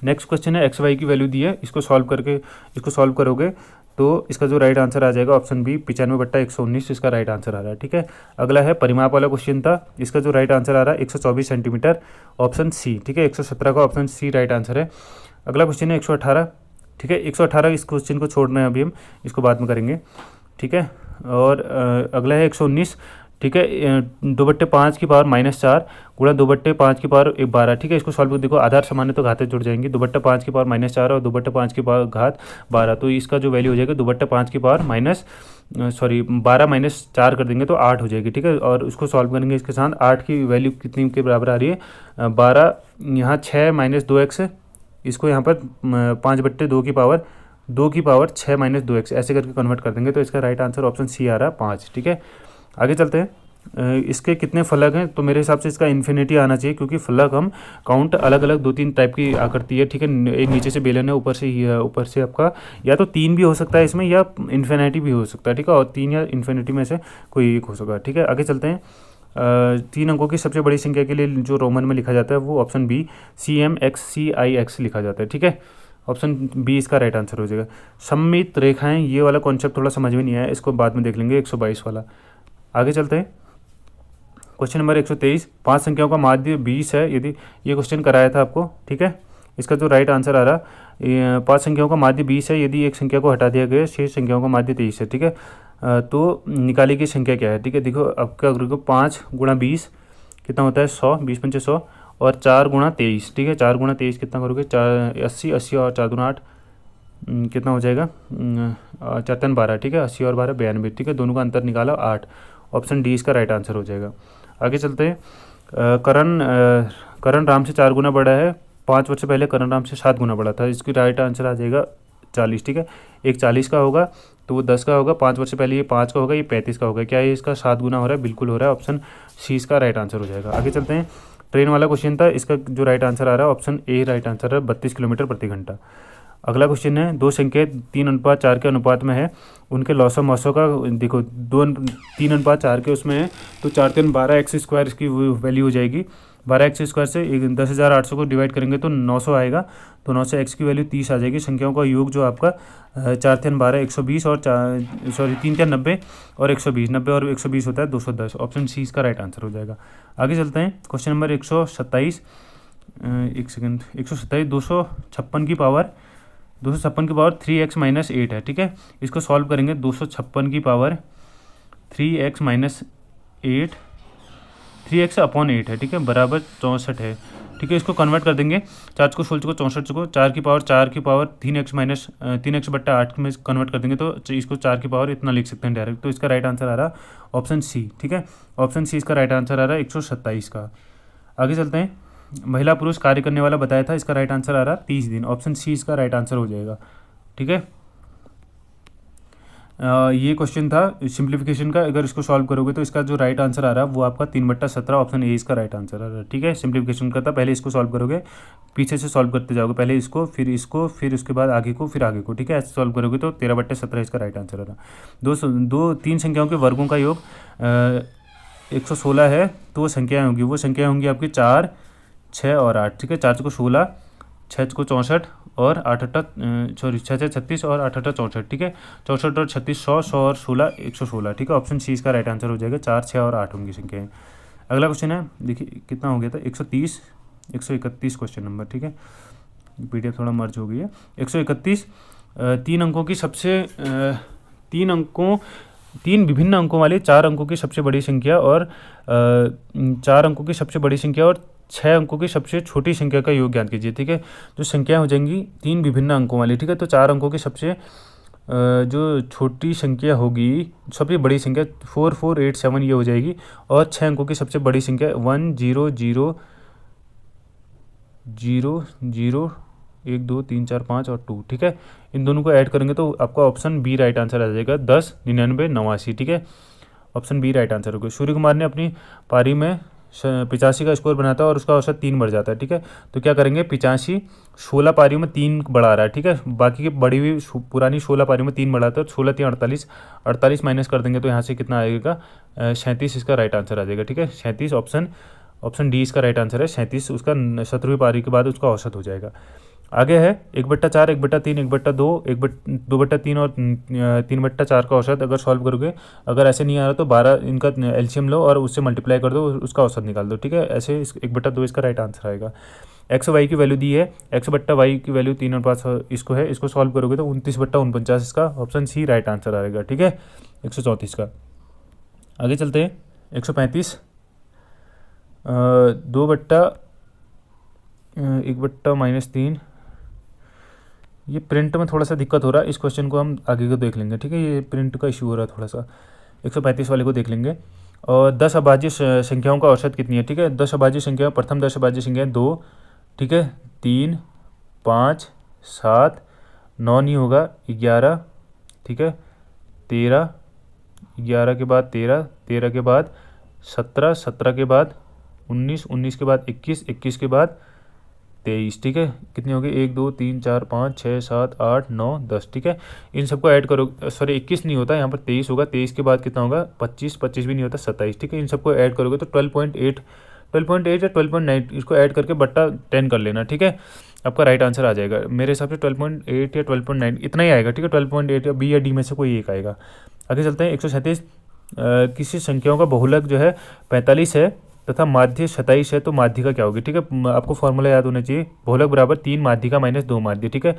A: नेक्स्ट क्वेश्चन है, एक्स वाई की वैल्यू दी है, इसको सॉल्व करोगे तो इसका जो राइट आंसर आ जाएगा ऑप्शन बी 95/119 इसका राइट आंसर आ रहा है, ठीक है। अगला है परिमाप वाला क्वेश्चन था, इसका जो राइट आंसर आ रहा है 124 सेंटीमीटर, ऑप्शन सी, ठीक है। 117 का ऑप्शन सी राइट आंसर है। अगला क्वेश्चन है 118, ठीक है। 118 इस क्वेश्चन को छोड़ना है, अभी हम इसको बाद में करेंगे, ठीक है। और अगला है 119, ठीक है। 2/5 की पावर -4 गुणा 2/5 की पावर 12, ठीक है। इसको सॉल्व कर देखो, आधार समान है तो घातें जुड़ जाएंगी। 2/5 की पावर -4 और 2/5 की पावर घात 12, तो इसका जो वैल्यू हो जाएगा 2/5 की पावर 12 -4 कर देंगे तो 8 हो जाएगी, ठीक है। और उसको सॉल्व करेंगे इसके साथ, 8 की वैल्यू कितनी के बराबर आ रही है, 12, यहाँ 6 - 2x, इसको यहाँ पर 5/2 की पावर 6 - 2x ऐसे करके कन्वर्ट कर देंगे, तो इसका राइट आंसर ऑप्शन सी आ रहा है 5, ठीक है। आगे चलते हैं। इसके कितने फलक हैं, तो मेरे हिसाब से इसका इन्फिनिटी आना चाहिए, क्योंकि फलक हम काउंट अलग अलग 2-3 टाइप की आकृति है, ठीक है। एक नीचे से बेलन है, ऊपर से आपका या तो 3 भी हो सकता है इसमें, या इन्फिनिटी भी हो सकता है, ठीक है। और 3 या इन्फिनिटी में से कोई एक हो सकता है, ठीक है। आगे चलते हैं। 3 अंकों की सबसे बड़ी संख्या के लिए जो रोमन में लिखा जाता है वो ऑप्शन बी CMXCIX लिखा जाता है, ठीक है। ऑप्शन बी इसका राइट आंसर हो जाएगा। सममित रेखाएं, ये वाला कॉन्सेप्ट थोड़ा समझ में नहीं आया, इसको बाद में देख लेंगे, 122 वाला। आगे चलते हैं। क्वेश्चन नंबर 123, 5 संख्याओं का माध्य 20 है, यदि ये क्वेश्चन कराया था आपको, ठीक है। इसका जो राइट आंसर आ रहा, 5 संख्याओं का माध्य 20 है, यदि एक संख्या को हटा दिया गया, शेष संख्याओं का माध्य 23 है, ठीक है। तो निकाली गई संख्या क्या है, ठीक है। देखो अब क्या करोगे, 5 × 20 कितना होता है 100, 20 × 5 100, और 4 × 23, ठीक है। 4 × 23 कितना करोगे, 80, 80 और 4 दूना 8, कितना हो जाएगा, 4 3 12, ठीक है। 80 और 12 92, ठीक है। दोनों का अंतर निकाला 8, ऑप्शन डी इसका राइट आंसर हो जाएगा। आगे चलते हैं। करण राम से 4 गुना बड़ा है, 5 वर्ष पहले करण राम से 7 गुना बड़ा था, इसकी राइट आंसर आ जाएगा 40, ठीक है। एक 40 का होगा तो वो 10 का होगा, 5 वर्ष पहले ये 5 का होगा, ये 35 का होगा, क्या ये इसका 7 गुना हो रहा है, बिल्कुल हो रहा है, ऑप्शन सी इसका राइट आंसर हो जाएगा। आगे चलते हैं। ट्रेन वाला क्वेश्चन था, इसका जो राइट आंसर आ रहा है ऑप्शन ए राइट आंसर है, 32 किलोमीटर प्रति घंटा। अगला क्वेश्चन है, 2 संकेत 3:4 के अनुपात में है, उनके लॉसो मॉसो का देखो, 3:4 के उसमें है, तो 4 3 12x² इसकी वैल्यू हो जाएगी। 12x² से 10,800 को डिवाइड करेंगे तो 900 आएगा, तो 900 x की वैल्यू 30 आ जाएगी। संख्याओं का योग जो आपका 4 3 12 120 और 3 3 90 और 120, 90 और 120 होता है 210, ऑप्शन सी इसका राइट आंसर हो जाएगा। आगे चलते हैं। क्वेश्चन नंबर 127, 256 की पावर 3x - 8 है, ठीक है। इसको सॉल्व करेंगे, 256 की पावर 3x - 8, 3x/8 है, ठीक है, बराबर 64 है, ठीक है। इसको कन्वर्ट कर देंगे, 4 को 16 को 64 को 4 की पावर 3x/8 में कन्वर्ट कर देंगे, तो इसको 4 की पावर इतना लिख सकते हैं डायरेक्ट, तो इसका राइट आंसर आ रहा ऑप्शन सी, ठीक है। ऑप्शन सी इसका राइट आंसर आ रहा है 127 का। आगे चलते हैं। महिला पुरुष कार्य करने वाला बताया था, इसका राइट आंसर आ रहा 30 दिन, ऑप्शन सी इसका राइट आंसर हो जाएगा, ठीक है। ये क्वेश्चन था सिंप्लीफिकेशन का, अगर इसको सॉल्व करोगे तो इसका जो राइट आंसर आ रहा है वो आपका 3/17, ऑप्शन ए इसका राइट आंसर आ रहा है, ठीक है। सिंप्लीफिकेशन का था, पहले इसको सॉल्व करोगे, पीछे से सॉल्व करते जाओगे, पहले इसको, फिर उसके बाद आगे को, फिर आगे को, ठीक है। ऐसे सॉल्व करोगे तो 13/17 इसका राइट आंसर आ रहा। 3 संख्याओं के वर्गों का योग 116 है, तो वो संख्याएँ होंगी आपकी 4 6 और 8, ठीक है। 4 को 16, 6 को 64 और 8 6 6 36 और 8 8 64, ठीक है। 64 और 36 100 और 16 116, ठीक है। ऑप्शन सी इसका राइट आंसर हो जाएगा, 4 6 और 8 होंगी संख्याएं। अगला क्वेश्चन है, देखिए कितना हो गया था, 131 क्वेश्चन नंबर, ठीक है। PDF थोड़ा मर्ज हो गई है। 131, 3 विभिन्न अंकों वाली 4 अंकों की सबसे बड़ी संख्या और 4 अंकों की सबसे बड़ी संख्या और 6 अंकों की सबसे छोटी संख्या का योग ज्ञात कीजिए, ठीक है। जो संख्या हो जाएंगी 3 विभिन्न अंकों वाली, ठीक है। तो 4 अंकों की सबसे जो छोटी संख्या होगी, सबसे बड़ी संख्या 4487 ये हो जाएगी, और 6 अंकों की सबसे बड़ी संख्या 100000 1 2 3 4 5 और 2, ठीक है। इन दोनों को ऐड करेंगे तो आपका ऑप्शन बी राइट आंसर आ जाएगा, 10 99 89, ठीक है। ऑप्शन बी राइट आंसर होगा। सूर्य कुमार ने अपनी पारी में 85 का स्कोर बनाता है और उसका औसत 3 बढ़ जाता है, ठीक है। तो क्या करेंगे, 85 16 पारियों में 3 बढ़ा रहा है, ठीक है। बाकी की बड़ी हुई पुरानी 16 पारियों में 3 बढ़ाता है, 16 3 48 माइनस कर देंगे तो यहाँ से कितना आएगा, 37 इसका राइट आंसर आ जाएगा, ठीक है। 37 ऑप्शन डी इसका राइट आंसर है, 37 उसका 17वीं पारी के बाद उसका औसत हो जाएगा। आगे है 1/4 1/3 1/2 2/3 और 3/4 का औसत अगर सॉल्व करोगे, अगर ऐसे नहीं आ रहा तो 12 इनका एलसीएम लो और उससे मल्टीप्लाई कर दो, उसका औसत निकाल दो, ठीक है। ऐसे 1/2 इसका राइट आंसर आएगा। एक्स वाई की वैल्यू दी है, x/y की वैल्यू 3 और 5 इसको है, इसको सॉल्व करोगे तो 29/49 इसका ऑप्शन सी राइट आंसर आएगा, ठीक है। 134 का। आगे चलते हैं। 135 2 बट्टा 1 बट्टा -3। ये प्रिंट में थोड़ा सा दिक्कत हो रहा है, इस क्वेश्चन को हम आगे को देख लेंगे, ठीक है। ये प्रिंट का इशू हो रहा है थोड़ा सा, 135 वाले को देख लेंगे। और 10 अभाज्य संख्याओं का औसत कितनी है, ठीक है। 10 अभाज्य संख्या, प्रथम 10 अभाज्य संख्या 2, ठीक है, 3, 5, 7, 9 नहीं होगा, 11, ठीक है, 13, 11 के बाद 13, 13 के बाद 17, 17 के बाद 19, 19 के बाद 21, 21 के बाद 23, ठीक है। कितनी होगी, 1 2 3 4 5 6 7 8 9 10, ठीक है। इन सबको ऐड करो, सॉरी 21 नहीं होता, यहाँ पर 23 होगा। 23 के बाद कितना होगा, 25, 25 भी नहीं होता, 27, ठीक है। इन सबको ऐड करोगे तो 12.8 या 12.9, इसको ऐड करके बट्टा 10 कर लेना, ठीक है। आपका राइट आंसर आ जाएगा मेरे हिसाब से 12.8 या 12.9 इतना ही आएगा, ठीक है। 12.8 या बी या डी में से कोई एक आएगा। आगे चलते हैं। 137 किसी संख्याओं का बहुलक जो है 45 है तथा माध्य 27 है, तो माध्य का क्या होगी, ठीक है। आपको फॉर्मूला याद होना चाहिए, बहुलक बराबर 3 माध्यिका माइनस 2 माध्य, ठीक है।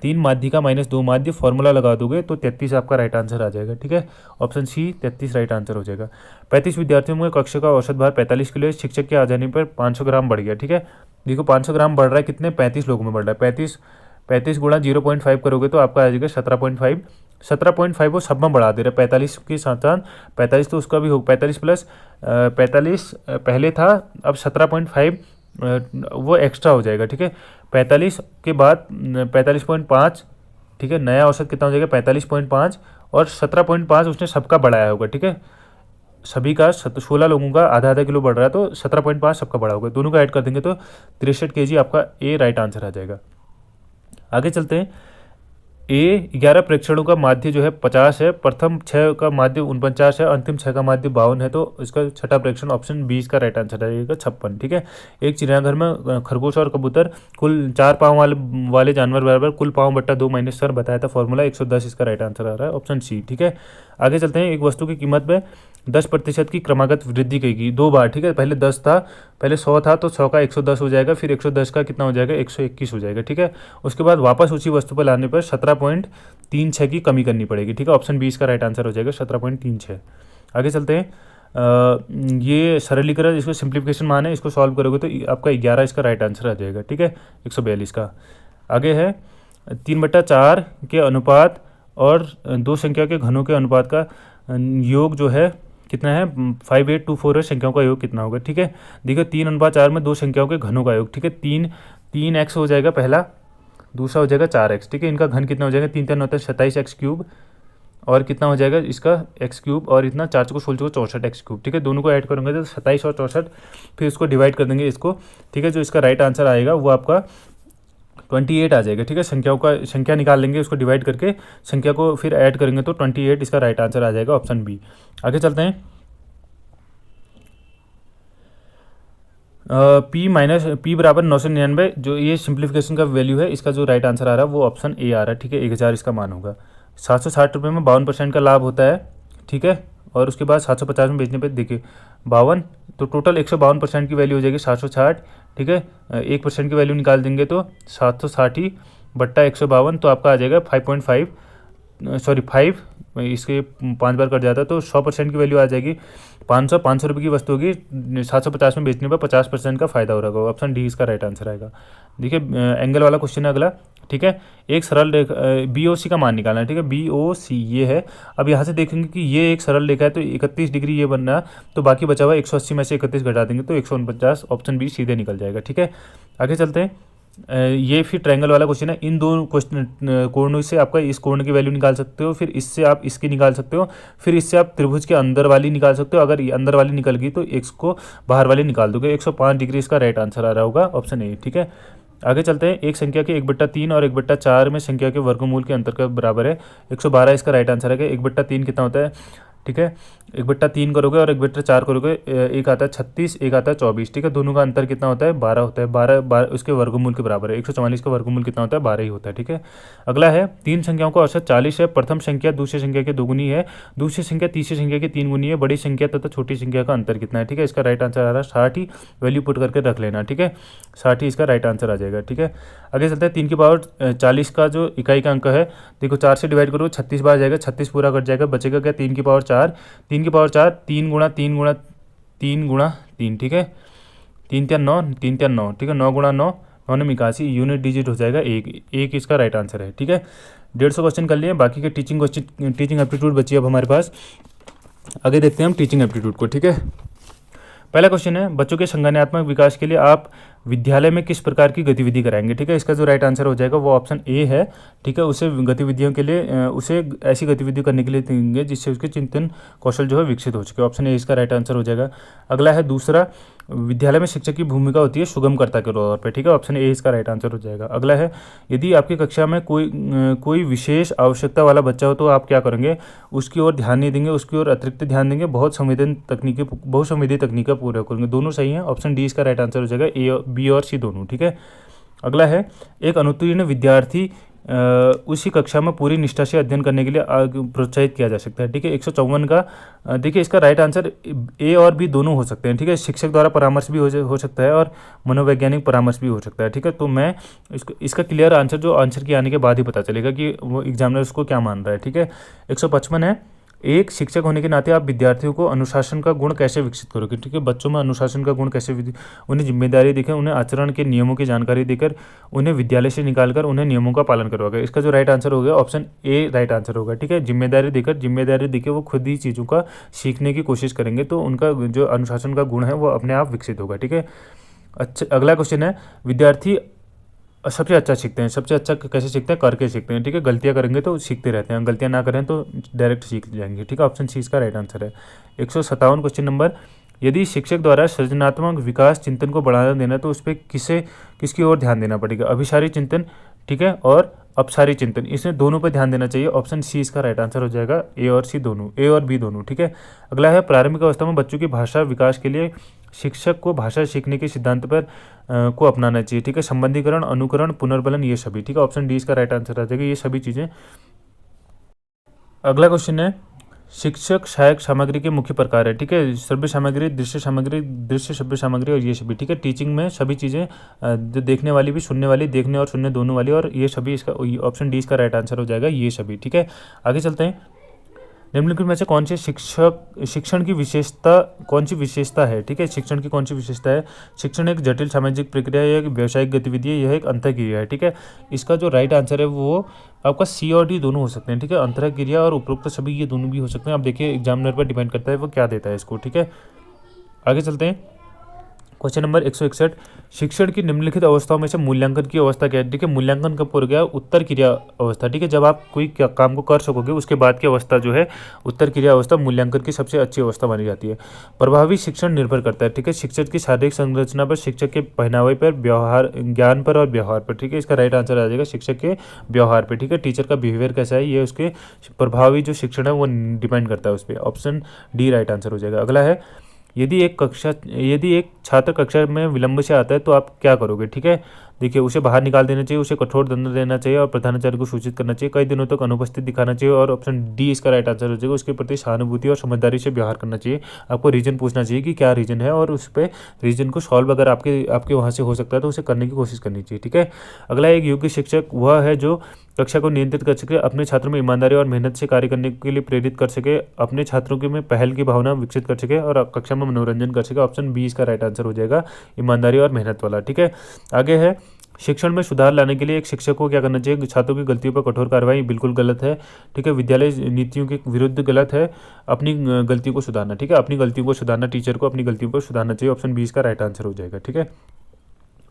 A: 3 माध्यिका माइनस 2 माध्य फॉर्मूला लगा दोगे तो 33 आपका राइट आंसर आ जाएगा, ठीक है। ऑप्शन सी 33 राइट आंसर हो जाएगा। 35 विद्यार्थियों में कक्षा का औसत भार 45 किलो है, शिक्षक के आ जाने पर 500 ग्राम बढ़ गया, ठीक है। देखो 500 ग्राम बढ़ रहा है, कितने 35 लोगों में बढ़ रहा है। 35 गुणा 0.5 करोगे तो आपका आ जाएगा 17.5। 17.5 वो सब में बढ़ा दे रहा है, 45 के साथ साथ 45 तो उसका भी हो, 45 प्लस 45 पहले था, अब 17.5 वो एक्स्ट्रा हो जाएगा, ठीक है। 45 के बाद 45.5, ठीक है। नया औसत कितना हो जाएगा 45.5 और 17.5 उसने सबका बढ़ाया होगा, ठीक है। सभी का 16 लोगों का आधा आधा किलो बढ़ रहा है तो 17.5 सबका बढ़ा होगा, दोनों का ऐड कर देंगे तो 63 kg आपका ए राइट आंसर आ जाएगा। आगे चलते हैं। ए 11 प्रेक्षणों का माध्य जो है 50 है, प्रथम 6 का माध्य 49 है, अंतिम 6 का माध्य 52 है, तो इसका छठा प्रेक्षण ऑप्शन 20 का राइट आंसर रहेगा 56, ठीक है। एक चिड़ियाघर में खरगोश और कबूतर कुल 4 पाँव वाले जानवर बराबर कुल पाँव बट्टा 2 माइनस सर बताया था फॉर्मूला 110, इसका राइट आंसर आ रहा है ऑप्शन सी, ठीक है। आगे चलते हैं। एक वस्तु की कीमत में 10% की क्रमागत वृद्धि करेगी 2 बार, ठीक है। पहले 10 था, पहले 100 था तो 100 का 110 हो जाएगा, फिर 110 का कितना हो जाएगा 121 हो जाएगा, ठीक है। उसके बाद वापस उसी वस्तु पर लाने पर 17.36 की कमी करनी पड़ेगी, ठीक है। ऑप्शन 20 का राइट आंसर हो जाएगा 17.36। आगे चलते हैं। ये सरलीकरण, इसको सिंप्लीफिकेशन मान है, इसको सॉल्व करोगे तो आपका 11 इसका राइट आंसर आ जाएगा, ठीक है। 142 का। आगे है 3/4 के अनुपात और दो संख्या के घनों के अनुपात का योग जो है कितना है 5824 है, संख्याओं का योग कितना होगा, ठीक है। देखिए 3/4 में दो संख्याओं के घनों का योग, ठीक है। 3x हो जाएगा पहला, दूसरा हो जाएगा 4x, ठीक है। इनका घन कितना हो जाएगा 3 3 होता है 27x3 और कितना हो जाएगा इसका x3 और इतना 4 को 16 को 64x3, ठीक है। दोनों को ऐड करेंगे तो 27 और 64, फिर इसको डिवाइड कर देंगे इसको, ठीक है। जो इसका राइट आंसर आएगा वो आपका 28 आ जाएगा, ठीक है। संख्या निकाल लेंगे, उसको डिवाइड करके संख्या को फिर ऐड करेंगे तो 28 इसका राइट आंसर आ जाएगा ऑप्शन बी। आगे चलते हैं। P बराबर 999, जो ये सिंप्लीफिकेशन का वैल्यू है, इसका जो राइट आंसर आ रहा है वो ऑप्शन ए आ रहा है, ठीक है। 1000 इसका मान होगा। 760 रुपये में 52% का लाभ होता है, ठीक है। और उसके बाद 750 में बेचने पे देखिए 52, तो टोटल 152% की वैल्यू हो जाएगी 760, ठीक है। 1% की वैल्यू निकाल देंगे तो 760 ही बट्टा 152, तो आपका आ जाएगा 5.5, सॉरी 5, इसके 5 बार कट जाता है तो 100% की वैल्यू आ जाएगी 500 रुपये की वस्तु होगी, 750 में बेचने पर 50% का फायदा हो रहा होगा। ऑप्शन डी इसका राइट आंसर आएगा। देखिए एंगल वाला क्वेश्चन है अगला, ठीक है। एक सरल रेखा BOC का मान निकालना है, ठीक है। BOC ये है। अब यहाँ से देखेंगे कि ये एक सरल रेखा है तो 31 डिग्री ये बनना, तो बाकी बचा हुआ 180 में से 31 घटा देंगे तो 149, ऑप्शन बी सीधे निकल जाएगा, ठीक है। आगे चलते हैं। ये फिर ट्रायंगल वाला क्वेश्चन है। इन दो क्वेश्चन कोणों से आपका इस कोण की वैल्यू निकाल सकते हो, फिर इससे आप इसकी निकाल सकते हो, फिर इससे आप त्रिभुज के अंदर वाली निकाल सकते हो। अगर ये अंदर वाली निकल गई तो x को बाहर वाली निकाल दोगे। 105 डिग्री इसका राइट आंसर आ रहा होगा ऑप्शन ए, ठीक है। आगे चलते हैं। एक संख्या के 1/3 और 1/4 में संख्या के वर्गमूल के अंतर का बराबर है 112, इसका राइट आंसर है। 1/3 कितना होता है, ठीक है। 1/3 करोगे और 1/4 करोगे, एक आता है 36, एक आता है 24, ठीक है। दोनों का अंतर कितना होता है 12 होता है। 12 उसके वर्गमूल के बराबर है। 144 का वर्गमूल कितना होता है 12 ही होता है, ठीक है। अगला है 3 संख्याओं का औसत 40 है, प्रथम संख्या दूसरी संख्या के 2 गुनी है, दूसरी संख्या तीसरी संख्या के 3 गुनी है, बड़ी संख्या तथा छोटी संख्या का अंतर कितना है, ठीक है। इसका राइट आंसर आ रहा है 60 ही, वैल्यू पुट करके रख लेना, ठीक है। 60 ही इसका राइट आंसर आ जाएगा, ठीक है। आगे चलते हैं। 3 की पावर 40 का जो इकाई का अंक है, देखो 4 से डिवाइड करो 36 बार जाएगा, 36 पूरा कट जाएगा, बचेगा क्या 3 की पावर 4। 3 3 की पावर 4, 3 गुणा 3 गुणा 3 गुणा 3, ठीक है, 3 3 9, 3 3 9, ठीक है, 9 गुणा 9, 9 ने 81, यूनिट डिजिट हो जाएगा एक, एक इसका राइट आंसर है, ठीक है। 150 क्वेश्चन कर लिए, बाकी के टीचिंग क्वेश्चन, टीचिंग एप्टीट्यूड बची अब हमारे पास। आगे देखते हैं हम टीचिंग एप्टीट्यूड को, ठीक है। पहला क्वेश्चन है, बच्चों के संज्ञानात्मक विकास के लिए आप विद्यालय में किस प्रकार की गतिविधि कराएंगे, ठीक है। इसका जो राइट आंसर हो जाएगा वो ऑप्शन ए है, ठीक है। उसे गतिविधियों के लिए उसे ऐसी गतिविधि करने के लिए देंगे जिससे उसके चिंतन कौशल जो है विकसित हो सके। ऑप्शन ए इसका राइट आंसर हो जाएगा। अगला है दूसरा, विद्यालय में शिक्षक की भूमिका होती है सुगमकर्ता के तौर पर, ठीक है। ऑप्शन ए इसका राइट आंसर हो जाएगा। अगला है, यदि आपकी कक्षा में कोई विशेष आवश्यकता वाला बच्चा हो तो आप क्या करेंगे, उसकी ओर ध्यान नहीं देंगे, उसकी ओर अतिरिक्त ध्यान देंगे, बहुत संवेदी तकनीकें पूरा करेंगे। दोनों सही है, ऑप्शन डी इसका राइट आंसर हो जाएगा, ए बी और सी दोनों, ठीक है। अगला है, एक अनुत्तीर्ण विद्यार्थी उसी कक्षा में पूरी निष्ठा से अध्ययन करने के लिए प्रोत्साहित किया जा सकता है, ठीक है। 154 का देखिए इसका राइट आंसर ए और बी दोनों हो सकते हैं, ठीक है। शिक्षक द्वारा परामर्श भी हो सकता है और मनोवैज्ञानिक परामर्श भी हो सकता है, ठीक है। तो मैं इसका क्लियर आंसर जो आंसर के आने के बाद ही पता चलेगा कि वो एग्जामिनर उसको क्या मान रहा है, ठीक है। 155 है, एक शिक्षक होने के नाते आप विद्यार्थियों को अनुशासन का गुण कैसे विकसित करोगे, ठीक है। बच्चों में अनुशासन का गुण कैसे, उन्हें जिम्मेदारी देकर, उन्हें आचरण के नियमों की जानकारी देकर, उन्हें विद्यालय से निकालकर उन्हें नियमों का पालन करवाओगे। इसका जो राइट आंसर होगा ऑप्शन ए राइट आंसर होगा, ठीक है। जिम्मेदारी देकर वो खुद ही चीज़ों का सीखने की कोशिश करेंगे तो उनका जो अनुशासन का गुण है वो अपने आप विकसित होगा, ठीक है। अच्छा, अगला क्वेश्चन है, विद्यार्थी सबसे अच्छा सीखते हैं, सबसे अच्छा कैसे सीखते हैं, करके सीखते हैं, ठीक है। गलतियां करेंगे तो सीखते रहते हैं, गलतियां ना करें तो डायरेक्ट सीख जाएंगे, ठीक है। ऑप्शन सी इसका राइट आंसर है। 157 क्वेश्चन नंबर, यदि शिक्षक द्वारा सृजनात्मक विकास चिंतन को बढ़ावा देना तो उस पर किसकी ओर ध्यान देना पड़ेगा, अभिसारी चिंतन, ठीक है, और अपसारी चिंतन, इसमें दोनों पर ध्यान देना चाहिए। ऑप्शन सी इसका राइट आंसर हो जाएगा, ए और सी दोनों, ए और बी दोनों, ठीक है। अगला है, प्रारंभिक अवस्था में बच्चों की भाषा विकास के लिए शिक्षक को भाषा सीखने के सिद्धांत पर को अपनाना चाहिए, ठीक है। संबंधीकरण, अनुकरण, पुनर्बलन, ये सभी, ठीक है। ऑप्शन डी इसका राइट आंसर आ जाएगा, ये सभी चीज़ें। अगला क्वेश्चन है, शिक्षक सहायक सामग्री के मुख्य प्रकार है, ठीक है। श्रव्य सामग्री, दृश्य सामग्री, दृश्य श्रव्य सामग्री और ये सभी, ठीक है। टीचिंग में सभी चीज़ें जो देखने वाली भी, सुनने वाली, देखने और सुनने दोनों वाली, और ये सभी, इसका ऑप्शन डी इसका राइट आंसर हो जाएगा, ये सभी, ठीक है। आगे चलते हैं, निम्नलिखित में से कौन सी शिक्षण की विशेषता, कौन सी विशेषता है, ठीक है। शिक्षण की कौन सी विशेषता है, शिक्षण एक जटिल सामाजिक प्रक्रिया है, एक व्यावसायिक गतिविधि है, यह एक अंतःक्रिया है, ठीक है। इसका जो राइट आंसर है वो आपका सी और डी दोनों हो सकते हैं, ठीक है। अंतःक्रिया और उपरोक्त सभी ये दोनों भी हो सकते हैं। आप देखिए एग्जामिनर पर डिपेंड करता है वो क्या देता है इसको, ठीक है। आगे चलते हैं, क्वेश्चन नंबर 161, शिक्षण की निम्नलिखित अवस्थाओं में से मूल्यांकन की अवस्था क्या है, ठीक है। मूल्यांकन कब हो गया, उत्तर क्रिया अवस्था, ठीक है। जब आप कोई काम को कर सकोगे उसके बाद की अवस्था जो है उत्तर क्रिया अवस्था मूल्यांकन की सबसे अच्छी अवस्था मानी जाती है। प्रभावी शिक्षण निर्भर करता है, ठीक है, शिक्षक की शारीरिक संरचना पर, शिक्षक के पहनावे पर, व्यवहार, ज्ञान पर और व्यवहार पर, ठीक है। इसका राइट आंसर आ जाएगा शिक्षक के व्यवहार पर, ठीक है। टीचर का बिहेवियर कैसा है ये उसके प्रभावी जो शिक्षण है वो डिपेंड करता है उस पर। ऑप्शन डी राइट आंसर हो जाएगा। अगला है, यदि एक छात्र कक्षा में विलंब से आता है तो आप क्या करोगे, ठीक है। देखिए उसे बाहर निकाल देना चाहिए, उसे कठोर दंड देना चाहिए और प्रधानाचार्य को सूचित करना चाहिए, कई दिनों तक अनुपस्थित दिखाना चाहिए, और ऑप्शन डी इसका राइट आंसर हो जाएगा, उसके प्रति सहानुभूति और समझदारी से व्यवहार करना चाहिए। आपको रीजन पूछना चाहिए कि क्या रीजन है और उस पर रीजन को सॉल्व अगर आपके वहाँ से हो सकता है तो उसे करने की कोशिश करनी चाहिए, ठीक है। अगला, एक योग्य शिक्षक वह है जो कक्षा को नियंत्रित कर सके, अपने छात्रों में ईमानदारी और मेहनत से कार्य करने के लिए प्रेरित कर सके, अपने छात्रों के में पहल की भावना विकसित कर सके और कक्षा में मनोरंजन कर सके। ऑप्शन बी इसका राइट आंसर हो जाएगा, ईमानदारी और मेहनत वाला, ठीक है। आगे है, शिक्षण में सुधार लाने के लिए एक शिक्षक को क्या करना चाहिए, छात्रों की गलतियों पर कठोर कार्रवाई बिल्कुल गलत है, ठीक है। विद्यालय नीतियों के विरुद्ध गलत है, अपनी गलतियों को सुधारना, ठीक है, अपनी गलतियों को सुधारना, टीचर को अपनी गलतियों को सुधारना चाहिए। ऑप्शन बी इसका राइट आंसर हो जाएगा, ठीक है।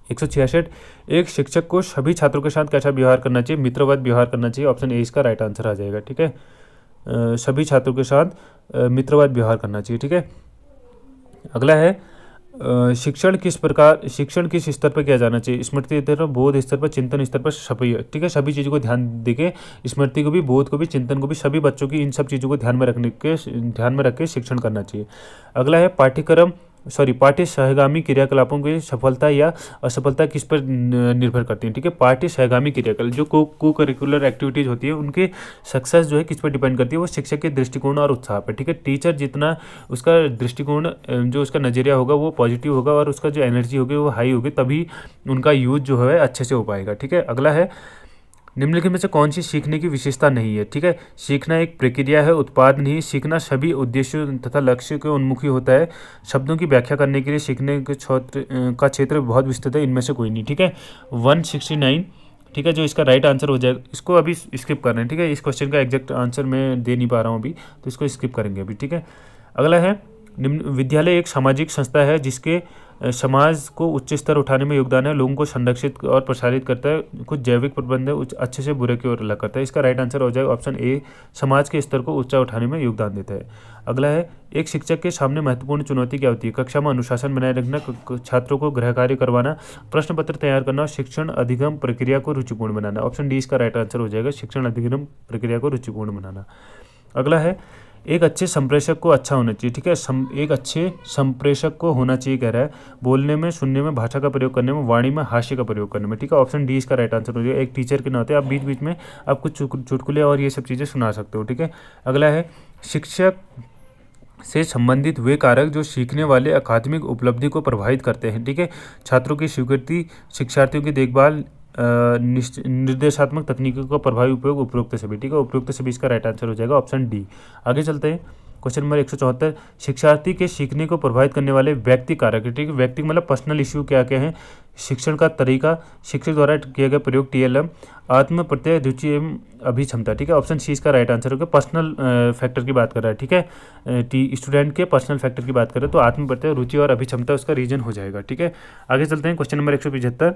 A: 166, एक शिक्षक को सभी छात्रों के साथ कैसा व्यवहार करना चाहिए, मित्रवत व्यवहार करना चाहिए। ऑप्शन ए इसका राइट आंसर आ जाएगा, ठीक है। सभी छात्रों के साथ मित्रवत व्यवहार करना चाहिए, ठीक है। अगला है, शिक्षण किस स्तर पर किया जाना चाहिए, स्मृति स्तर पर, बोध स्तर पर, चिंतन स्तर पर, सभी, ठीक है। सभी चीज़ों को ध्यान देके, स्मृति को भी, बोध को भी, चिंतन को भी, सभी बच्चों की इन सब चीज़ों को ध्यान में रख के शिक्षण करना चाहिए। अगला है, पाठ्य सहगामी क्रियाकलापों की सफलता या असफलता किस पर निर्भर करती है, ठीक है। पाठ्य सहगामी क्रियाकलाप जो को करिकुलर एक्टिविटीज़ होती है उनके सक्सेस जो है किस पर डिपेंड करती है, वो शिक्षक के दृष्टिकोण और उत्साह पर, ठीक है। टीचर जितना उसका दृष्टिकोण जो उसका नज़रिया होगा वो पॉजिटिव होगा और उसका जो एनर्जी होगी वो हाई होगी, तभी उनका यूज जो है अच्छे से हो पाएगा, ठीक है। अगला है, निम्नलिखित में से कौन सी सीखने की विशेषता नहीं है? ठीक है, सीखना एक प्रक्रिया है, उत्पाद नहीं। सीखना सभी उद्देश्यों तथा लक्ष्य के उन्मुखी होता है। शब्दों की व्याख्या करने के लिए सीखने के क्षेत्र बहुत विस्तृत है, इनमें से कोई नहीं। ठीक है, 169, ठीक है, जो इसका राइट आंसर हो जाएगा, इसको अभी स्किप कर रहे हैं। ठीक है, इस क्वेश्चन का एग्जैक्ट आंसर मैं दे नहीं पा रहा हूँ अभी, तो इसको स्किप करेंगे अभी। ठीक है, अगला है निम्न विद्यालय एक सामाजिक संस्था है जिसके समाज को उच्च स्तर उठाने में योगदान है, लोगों को संरक्षित और प्रसारित करता है, कुछ जैविक प्रबंध है, अच्छे से बुरे की ओर अलग करता है। इसका राइट आंसर हो जाएगा ऑप्शन ए, समाज के स्तर को ऊंचा उठाने में योगदान देता है। अगला है एक शिक्षक के सामने महत्वपूर्ण चुनौती क्या होती है? कक्षा में अनुशासन बनाए रखना, छात्रों को गृह कार्य करवाना, प्रश्न पत्र तैयार करना और शिक्षण अधिगम प्रक्रिया को रुचिपूर्ण बनाना। ऑप्शन डी इसका राइट आंसर हो जाएगा, शिक्षण अधिगम प्रक्रिया को रुचिपूर्ण बनाना। अगला है एक अच्छे संप्रेषक को अच्छा होना चाहिए। ठीक है, एक अच्छे संप्रेषक को होना चाहिए कह रहा है, बोलने में, सुनने में, भाषा का प्रयोग करने में, वाणी में, हास्य का प्रयोग करने में। ठीक है, ऑप्शन डी इसका राइट आंसर हो जाएगा। एक टीचर के नाते आप बीच बीच में आप कुछ चुटकुले और ये सब चीज़ें सुना सकते हो। ठीक है, अगला है शिक्षक से संबंधित वे कारक जो सीखने वाले अकादमिक उपलब्धि को प्रभावित करते हैं। ठीक है, छात्रों की स्वीकृति, शिक्षार्थियों की देखभाल, निर्देशात्मक तकनीकों का प्रभावी उपयोग, उपरोक्त सभी। ठीक है, उपरोक्त सभी इसका राइट आंसर हो जाएगा, ऑप्शन डी। आगे चलते हैं, क्वेश्चन नंबर 174, शिक्षार्थी के सीखने को प्रभावित करने वाले व्यक्ति कारक। ठीक है, व्यक्ति मतलब पर्सनल इश्यू क्या क्या है? शिक्षण का तरीका, शिक्षक द्वारा किया गया प्रयोग TLM, आत्म प्रत्यय, रुचि एवं अभिक्षमता। ठीक है, ऑप्शन सी इसका राइट आंसर होगा। पर्सनल फैक्टर की बात कर रहा है। ठीक है, स्टूडेंट के पर्सनल फैक्टर की बात करें तो आत्म प्रत्यय, रुचि और अभिक्षमता उसका रीजन हो जाएगा। ठीक है, आगे चलते हैं, क्वेश्चन नंबर 175,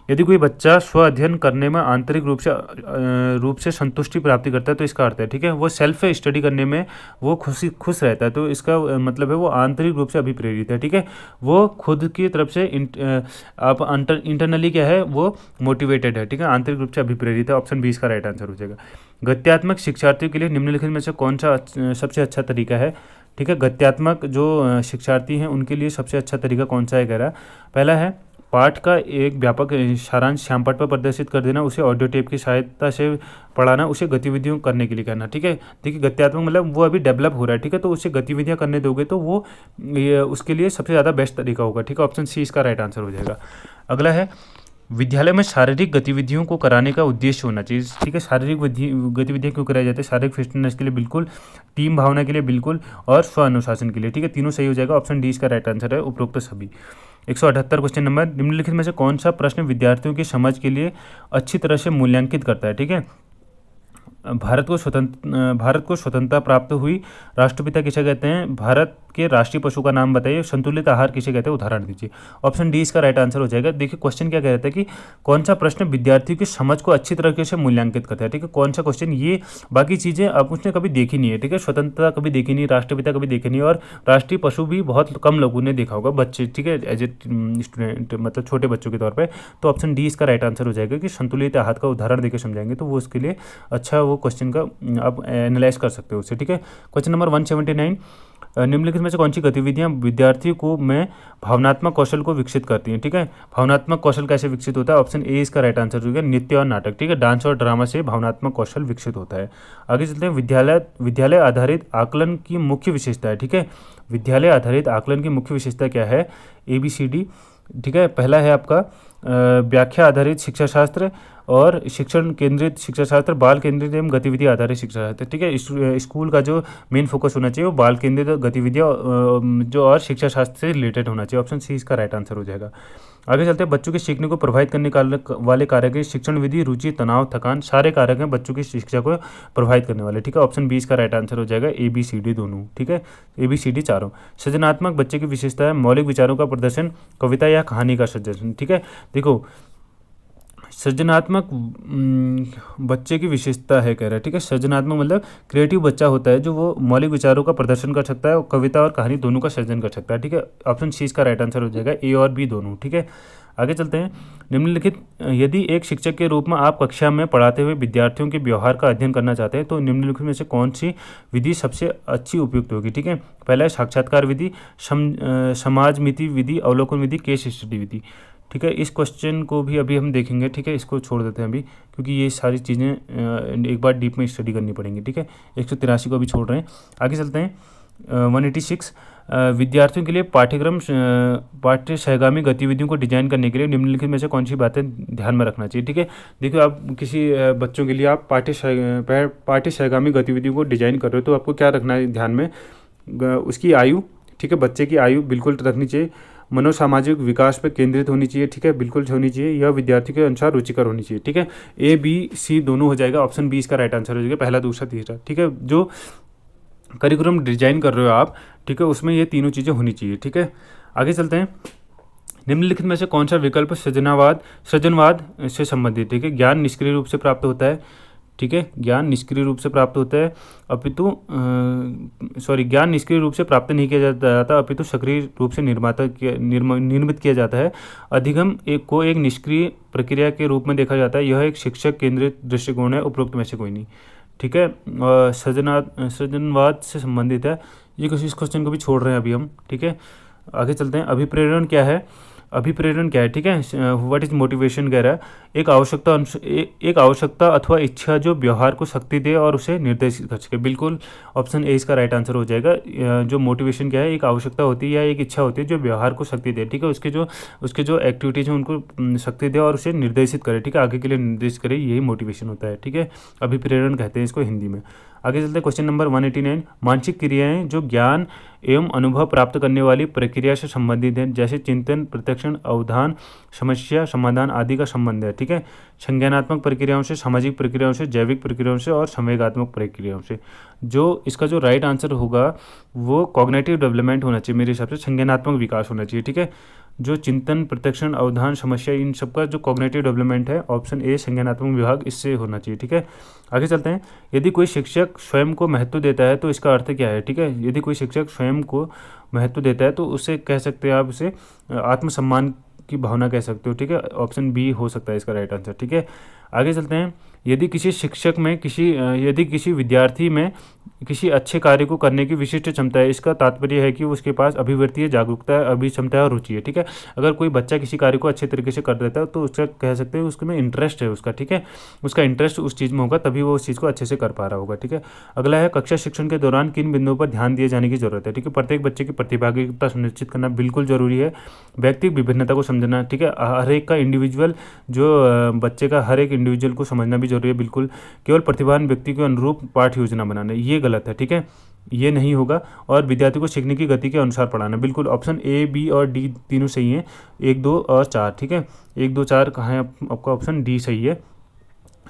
A: यदि कोई बच्चा स्व अध्ययन करने में आंतरिक रूप से संतुष्टि प्राप्ति करता है तो इसका अर्थ है, ठीक है, वो सेल्फ स्टडी करने में वो खुश रहता है, तो इसका मतलब है वो आंतरिक रूप से अभिप्रेरित है। ठीक है, वो खुद की तरफ से आप इंटरनली क्या है, वो मोटिवेटेड है। ठीक है, आंतरिक रूप से अभिप्रेरित है। ऑप्शन बी इसका राइट आंसर हो जाएगा। गत्यात्मक शिक्षार्थियों के लिए निम्नलिखित में से कौन सा सबसे अच्छा तरीका है? ठीक है, गत्यात्मक जो शिक्षार्थी हैं उनके लिए सबसे अच्छा तरीका कौन सा है कह रहा है। पहला है पाठ का एक व्यापक सारांश श्यामपट्ट पर प्रदर्शित कर देना, उसे ऑडियो टेप की सहायता से पढ़ाना, उसे गतिविधियों करने के लिए करना। ठीक है, देखिए गत्यात्मक मतलब वो अभी डेवलप हो रहा है। ठीक है, तो उसे गतिविधियां करने दोगे तो वो उसके लिए सबसे ज़्यादा बेस्ट तरीका होगा। ठीक है, ऑप्शन सी इसका राइट आंसर हो जाएगा। अगला है विद्यालय में शारीरिक गतिविधियों को कराने का उद्देश्य होना चाहिए। ठीक है, शारीरिक गतिविधियाँ क्यों कराई जाती है? शारीरिक फिटनेस के लिए बिल्कुल, टीम भावना के लिए बिल्कुल, और स्व अनुशासन के लिए। ठीक है, तीनों सही हो जाएगा। ऑप्शन डी इसका राइट आंसर है, उपरोक्त सभी। 178 क्वेश्चन नंबर, निम्नलिखित में से कौन सा प्रश्न विद्यार्थियों की समझ के लिए अच्छी तरह से मूल्यांकित करता है? ठीक है, भारत को स्वतंत्रता प्राप्त हुई, राष्ट्रपिता किसे कहते हैं? भारत के राष्ट्रीय पशु का नाम बताइए, संतुलित आहार किसे कहते हैं? उदाहरण दीजिए। ऑप्शन डी इसका राइट आंसर हो जाएगा। देखिए क्वेश्चन क्या कहता है कि कौन सा प्रश्न विद्यार्थियों की समझ को अच्छी तरीके से मूल्यांकित करता है। ठीक है, कौन सा क्वेश्चन, ये बाकी चीज़ें आप उसने कभी देखी नहीं है। ठीक है, स्वतंत्रता कभी देखी नहीं, राष्ट्रपिता कभी देखे नहीं, और राष्ट्रीय पशु भी बहुत कम लोगों ने देखा होगा, बच्चे। ठीक है, एज ए स्टूडेंट मतलब छोटे बच्चों के तौर पर। तो ऑप्शन डी इसका राइट आंसर हो जाएगा कि संतुलित आहार का उदाहरण देकर समझाएंगे तो वो उसके लिए अच्छा, वो क्वेश्चन का आप एनालाइज कर सकते हो उससे। ठीक है, क्वेश्चन नंबर 179, निम्नलिखित में से कौन सी गतिविधियां विद्यार्थियों को में भावनात्मक कौशल को विकसित करती हैं? ठीक है, भावनात्मक कौशल कैसे विकसित होता है? ऑप्शन ए इसका राइट आंसर होगा, नृत्य और नाटक। ठीक है, डांस और ड्रामा से भावनात्मक कौशल विकसित होता है। आगे चलते हैं, विद्यालय आधारित आकलन की मुख्य विशेषता है। ठीक है, विद्यालय आधारित आकलन की मुख्य विशेषता क्या है? ABCD। ठीक है, पहला है आपका व्याख्या आधारित शिक्षा शास्त्र, और शिक्षण केंद्रित शिक्षा शास्त्र, बाल केंद्रित एवं गतिविधि आधारित शिक्षा शास्त्र। ठीक है, स्कूल का जो मेन फोकस होना चाहिए वो बाल केंद्रित गतिविधियाँ जो और शिक्षा शास्त्र से रिलेटेड होना चाहिए। ऑप्शन सी इसका राइट आंसर हो जाएगा। आगे चलते हैं, बच्चों के सीखने को प्रभावित करने वाले कारक हैं शिक्षण विधि, रुचि, तनाव, थकान, सारे कारक हैं बच्चों की शिक्षा को प्रभावित करने वाले। ठीक है, ऑप्शन 20 का राइट आंसर हो जाएगा, ABCD दोनों। ठीक है, ABCD चारों। सृजनात्मक बच्चे की विशेषता है मौलिक विचारों का प्रदर्शन, कविता या कहानी का सृजन। ठीक है, देखो सृजनात्मक बच्चे की विशेषता है कह रहा है। ठीक है, सृजनात्मक मतलब क्रिएटिव बच्चा होता है जो वो मौलिक विचारों का प्रदर्शन कर सकता है और कविता और कहानी दोनों का सृजन कर सकता है। ठीक है, ऑप्शन सी इसका राइट आंसर हो जाएगा, A और B दोनों। ठीक है, आगे चलते हैं, निम्नलिखित यदि एक शिक्षक के रूप में आप कक्षा में पढ़ाते हुए विद्यार्थियों के व्यवहार का अध्ययन करना चाहते हैं तो निम्नलिखित में से कौन सी विधि सबसे अच्छी उपयुक्त होगी? ठीक है, पहला है साक्षात्कार विधि, समाज मिति विधि, अवलोकन विधि, केस स्टडी विधि। ठीक है, इस क्वेश्चन को भी अभी हम देखेंगे। ठीक है, इसको छोड़ देते हैं अभी क्योंकि ये सारी चीज़ें एक बार डीप में स्टडी करनी पड़ेंगी। ठीक है, 183 को अभी छोड़ रहे हैं। आगे चलते हैं, 186, विद्यार्थियों के लिए पाठ्य सहगामी गतिविधियों को डिजाइन करने के लिए निम्नलिखित में से कौन सी बातें ध्यान में रखना चाहिए। ठीक है, देखिए आप किसी बच्चों के लिए आप पाठ्य सहगामी गतिविधियों को डिजाइन कर रहे हो तो आपको क्या रखना है ध्यान में, उसकी आयु, ठीक है, बच्चे की आयु बिल्कुल रखनी चाहिए, मनोसामाजिक विकास पर केंद्रित होनी चाहिए, ठीक है, बिल्कुल होनी चाहिए, यह विद्यार्थी के अनुसार रुचिकर होनी चाहिए। ठीक है, A B C दोनों हो जाएगा, ऑप्शन बी इसका राइट आंसर हो जाएगा, पहला दूसरा तीसरा। ठीक है, जो करिकुलम डिजाइन कर रहे हो आप, ठीक है, उसमें ये तीनों चीज़ें होनी चाहिए। ठीक है, आगे चलते हैं। निम्नलिखित में से कौन सा विकल्प सृजनवाद से संबंधित। ठीक है, ज्ञान निष्क्रिय रूप से प्राप्त होता है। ठीक है, ज्ञान निष्क्रिय रूप से प्राप्त होता है, अपितु ज्ञान निष्क्रिय रूप से प्राप्त नहीं किया जाता, अपितु सक्रिय रूप से निर्मित किया जाता है। अधिगम को एक निष्क्रिय प्रक्रिया के रूप में देखा जाता है, यह एक शिक्षक केंद्रित दृष्टिकोण है, उपरोक्त में से कोई नहीं। ठीक है, सृजनवाद से संबंधित है, ये इस क्वेश्चन को भी छोड़ रहे हैं अभी हम। ठीक है, आगे चलते हैं। अभिप्रेरण क्या है, ठीक है, व्हाट इज मोटिवेशन कह रहा है, एक आवश्यकता अथवा इच्छा जो व्यवहार को शक्ति दे और उसे निर्देशित कर सके। बिल्कुल ऑप्शन ए इसका राइट आंसर हो जाएगा। जो मोटिवेशन क्या है, एक आवश्यकता होती है या एक इच्छा होती है जो व्यवहार को शक्ति दे। ठीक है, उसके जो एक्टिविटीज हैं उनको शक्ति दे और उसे निर्देशित करे। ठीक है, आगे के लिए निर्देशित करे, यही मोटिवेशन होता है। ठीक है, अभिप्रेरण कहते हैं इसको हिंदी में। आगे चलते हैं क्वेश्चन नंबर 189। मानसिक क्रियाएं जो ज्ञान एवं अनुभव प्राप्त करने वाली प्रक्रिया से संबंधित हैं, जैसे चिंतन, प्रत्यक्षण, अवधान, समस्या समाधान आदि का संबंध है। ठीक है, संज्ञानात्मक प्रक्रियाओं से, सामाजिक प्रक्रियाओं से, जैविक प्रक्रियाओं से और संवेगात्मक प्रक्रियाओं से। जो इसका जो राइट आंसर होगा वो कॉग्निटिव डेवलपमेंट होना चाहिए मेरे हिसाब से, संज्ञानात्मक विकास होना चाहिए। ठीक है, जो चिंतन, प्रत्यक्षण, अवधान, समस्या, इन सबका जो कॉग्निटिव डेवलपमेंट है, ऑप्शन ए संज्ञानात्मक विभाग, इससे होना चाहिए। ठीक है, आगे चलते हैं। यदि कोई शिक्षक स्वयं को महत्व देता है तो इसका अर्थ क्या है। ठीक है, यदि कोई शिक्षक स्वयं को महत्व देता है तो उसे कह सकते हैं आप, उसे आत्मसम्मान की भावना कह सकते हो। ठीक है, ऑप्शन बी हो सकता है इसका राइट आंसर। ठीक है, आगे चलते हैं। यदि किसी विद्यार्थी में किसी अच्छे कार्य को करने की विशिष्ट क्षमता है, इसका तात्पर्य है कि उसके पास अभिवृत्ति है, जागरूकता है, अभिक्षमता है और रुचि है। ठीक है, अगर कोई बच्चा किसी कार्य को अच्छे तरीके से कर देता है तो उसका कह सकते हैं उसमें इंटरेस्ट है उसका। ठीक है, उसका इंटरेस्ट उस चीज़ में होगा तभी वो उस चीज़ को अच्छे से कर पा रहा होगा। ठीक है, अगला है कक्षा शिक्षण के दौरान किन बिंदुओं पर ध्यान दिए जाने की जरूरत है। ठीक है, प्रत्येक बच्चे की प्रतिभागिता सुनिश्चित करना बिल्कुल जरूरी है, व्यक्तिगत विभिन्नता को समझना। ठीक है, हर एक का इंडिविजुअल, जो बच्चे का हर एक इंडिविजुअल को समझना भी जरूरी है बिल्कुल। केवल प्रतिभावान व्यक्ति के अनुरूप पाठ योजना बनाना, ये गलत है। ठीक है, ये नहीं होगा। और विद्यार्थी को सीखने की गति के अनुसार पढ़ाना, बिल्कुल ऑप्शन ए, बी और डी तीनों सही हैं, 1, 2 और 4। ठीक है, 1, 2, 4 कहाँ है, आपका ऑप्शन डी सही है,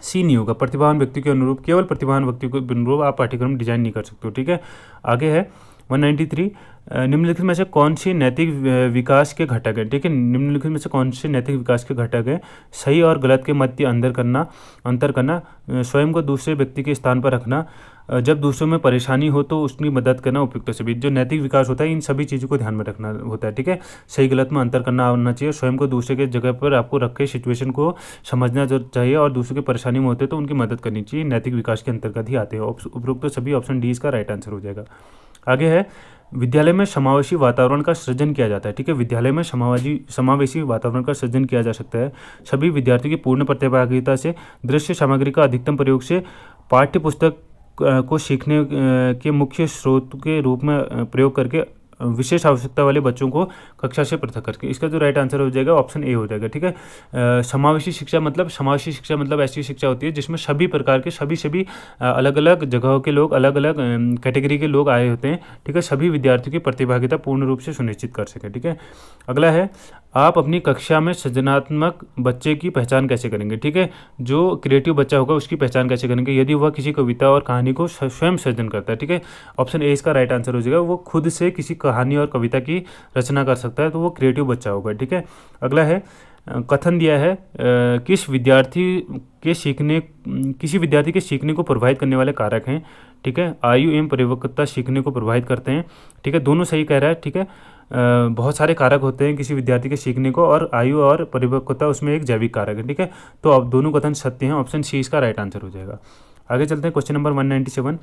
A: सी नहीं होगा। प्रतिभावान व्यक्ति के अनुरूप, केवल प्रतिभावान व्यक्ति के अनुरूप आप पाठ्यक्रम डिजाइन नहीं कर सकते हो। ठीक है, आगे है 193। निम्नलिखित में से कौन सी नैतिक विकास के घटक है। ठीक है, निम्नलिखित में से कौन से नैतिक विकास के घटक है। सही और गलत के मध्य अंतर करना, स्वयं को दूसरे व्यक्ति के स्थान पर रखना, जब दूसरों में परेशानी हो तो उसकी मदद करना, उपयुक्त सभी। जो नैतिक विकास होता है इन सभी चीज़ों को ध्यान में रखना होता है। ठीक है, सही गलत में अंतर करना आना चाहिए, स्वयं को दूसरे के जगह पर आपको रख के सिचुएशन को समझना चाहिए और दूसरों की परेशानी में होते तो उनकी मदद करनी चाहिए, नैतिक विकास के अंतर्गत ही आते हैं। उपरोक्त तो सभी, ऑप्शन डी इसका राइट आंसर हो जाएगा। आगे है विद्यालय में समावेशी वातावरण का सृजन किया जाता है। ठीक है, विद्यालय में समावेशी वातावरण का सृजन किया जा सकता है सभी विद्यार्थियों की पूर्ण प्रतिभागिता से, दृश्य सामग्री का अधिकतम प्रयोग से, पाठ्य पुस्तक को सीखने के मुख्य स्रोत के रूप में प्रयोग करके, विशेष आवश्यकता वाले बच्चों को कक्षा से पृथक करके। इसका जो राइट आंसर हो जाएगा ऑप्शन ए हो जाएगा। ठीक है, समावेशी शिक्षा मतलब ऐसी शिक्षा होती है जिसमें सभी प्रकार के सभी अलग अलग जगहों के लोग, अलग अलग कैटेगरी के लोग आए होते हैं। ठीक है, सभी विद्यार्थियों की प्रतिभागिता पूर्ण रूप से सुनिश्चित कर सके। ठीक है, अगला है आप अपनी कक्षा में सृजनात्मक बच्चे की पहचान कैसे करेंगे। ठीक है, जो क्रिएटिव बच्चा होगा उसकी पहचान कैसे करेंगे, यदि वह किसी कविता और कहानी को स्वयं सृजन करता है। ठीक है, ऑप्शन ए इसका राइट आंसर हो जाएगा। वो खुद से किसी कहानी और कविता की रचना कर सकता है तो वो क्रिएटिव बच्चा होगा। ठीक है, अगला है कथन दिया है किसी विद्यार्थी के सीखने को प्रभावित करने वाले कारक हैं। ठीक है, आयु एवं परिपक्वता सीखने को प्रभावित करते हैं। ठीक है, दोनों सही कह रहा है। ठीक है, बहुत सारे कारक होते हैं किसी विद्यार्थी के सीखने को, और आयु और परिपक्वता उसमें एक जैविक कारक है। ठीक है, तो अब दोनों कथन सत्य हैं, ऑप्शन सी इसका राइट आंसर हो जाएगा। आगे चलते हैं क्वेश्चन नंबर 197।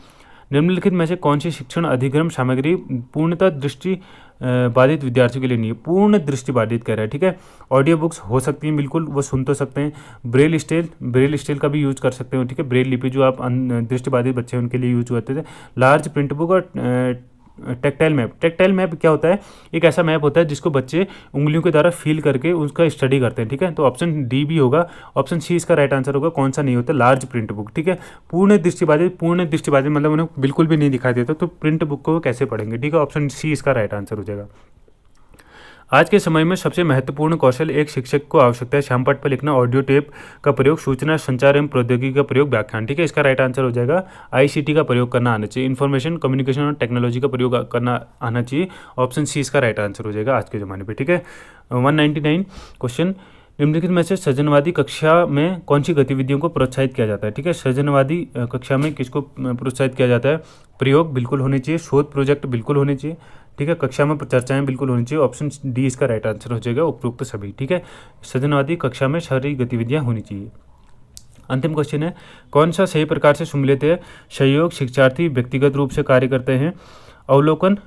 A: निम्नलिखित में से कौन सी शिक्षण अधिगम सामग्री पूर्णतः दृष्टि बाधित विद्यार्थियों के लिए नहीं है। पूर्ण दृष्टि बाधित कह रहा है। ठीक है, ऑडियो बुक्स हो सकती हैं, बिल्कुल वो सुन तो सकते हैं। ब्रेल स्टेल का भी यूज कर सकते हो। ठीक है, ब्रेल लिपि जो आप दृष्टि बाधित बच्चे उनके लिए यूज करते थे। लार्ज प्रिंट बुक और टेक्टाइल मैप क्या होता है, एक ऐसा मैप होता है जिसको बच्चे उंगलियों के द्वारा फील करके उसका स्टडी करते हैं, ठीक है। तो ऑप्शन डी भी होगा, ऑप्शन सी इसका राइट आंसर होगा। कौन सा नहीं होता, लार्ज प्रिंट बुक, ठीक है। पूर्ण दृष्टिबाधित मतलब उन्हें बिल्कुल भी नहीं दिखाई देता, तो प्रिंट बुक को कैसे पढ़ेंगे, ठीक है। ऑप्शन सी इसका राइट आंसर हो जाएगा। आज के समय में सबसे महत्वपूर्ण कौशल एक शिक्षक को आवश्यकता है, श्यामपट्ट पर लिखना, ऑडियो टेप का प्रयोग, सूचना संचार एवं प्रौद्योगिकी का प्रयोग, व्याख्यान, ठीक है। इसका राइट आंसर हो जाएगा आईसीटी का प्रयोग करना आना चाहिए, इन्फॉर्मेशन कम्युनिकेशन और टेक्नोलॉजी का प्रयोग करना आना चाहिए। ऑप्शन सी इसका राइट आंसर हो जाएगा आज के ज़माने पर, ठीक है। 199 क्वेश्चन, निम्नलिखित में से सृजनवादी कक्षा में कौन सी गतिविधियों को प्रोत्साहित किया जाता है, ठीक है। सृजनवादी कक्षा में किसको प्रोत्साहित किया जाता है, प्रयोग बिल्कुल होने चाहिए, शोध प्रोजेक्ट बिल्कुल होने चाहिए, ठीक है। कक्षा में चर्चाएं बिल्कुल होनी चाहिए, ऑप्शन डी इसका राइट आंसर हो जाएगा, उपरोक्त सभी, ठीक है। सृजनवादी कक्षा में शारीरिक गतिविधियां होनी चाहिए। अंतिम क्वेश्चन है, कौन सा सही प्रकार से सम्मिलित है, सहयोग, शिक्षार्थी व्यक्तिगत रूप से कार्य करते हैं, अवलोकन,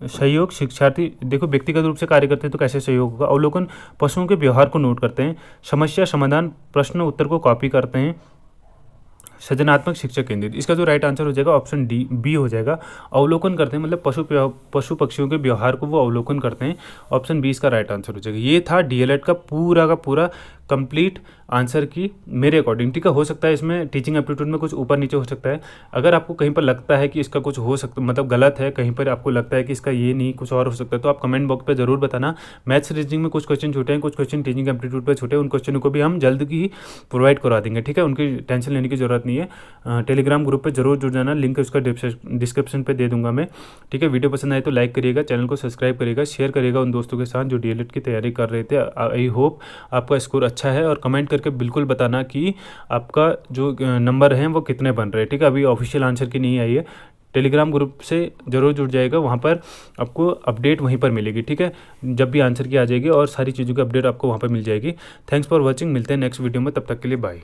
A: सहयोग, शिक्षार्थी देखो व्यक्तिगत रूप से कार्य करते हैं तो कैसे सहयोग होगा, अवलोकन, पशुओं के व्यवहार को नोट करते हैं, समस्या समाधान, प्रश्न उत्तर को कॉपी करते हैं, सृजनात्मक शिक्षा केंद्रित। इसका जो राइट आंसर हो जाएगा ऑप्शन डी बी हो जाएगा। अवलोकन करते हैं मतलब पशु पक्षियों के व्यवहार को वो अवलोकन करते हैं, ऑप्शन बी इसका राइट आंसर हो जाएगा। ये था डीएलएड का पूरा कंप्लीट आंसर की मेरे अकॉर्डिंग, ठीक है। हो सकता है इसमें टीचिंग एप्टीट्यूड में कुछ ऊपर नीचे हो सकता है। अगर आपको कहीं पर लगता है कि इसका कुछ हो सकता मतलब गलत है, कहीं पर आपको लगता है कि इसका ये नहीं कुछ और हो सकता है, तो आप कमेंट बॉक्स पे जरूर बताना। मैथ्स रीजनिंग में कुछ क्वेश्चन छूटे हैं, कुछ क्वेश्चन टीचिंग एप्टीट्यूड पे छूटे हैं, उन क्वेश्चनों को भी हम जल्द ही प्रोवाइड करवा देंगे, ठीक है। उनकी टेंशन लेने की जरूरत नहीं है। टेलीग्राम ग्रुप पे जरूर जुड़ जाना, लिंक उसका डिस्क्रिप्शन पे दे दूंगा मैं, ठीक है। वीडियो पसंद आए तो लाइक करिएगा, चैनल को सब्सक्राइब करिएगा, शेयर करिएगा उन दोस्तों के साथ जो डीएलएड की तैयारी कर रहे थे। आई होप आपका स्कोर अच्छा है, और कमेंट करके बिल्कुल बताना कि आपका जो नंबर है वो कितने बन रहे हैं, ठीक है। अभी ऑफिशियल आंसर की नहीं आई है, टेलीग्राम ग्रुप से जरूर जुड़ जाएगा, वहाँ पर आपको अपडेट वहीं पर मिलेगी, ठीक है। जब भी आंसर की आ जाएगी और सारी चीज़ों की अपडेट आपको वहाँ पर मिल जाएगी। थैंक्स फॉर वॉचिंग, मिलते हैं नेक्स्ट वीडियो में, तब तक के लिए बाय।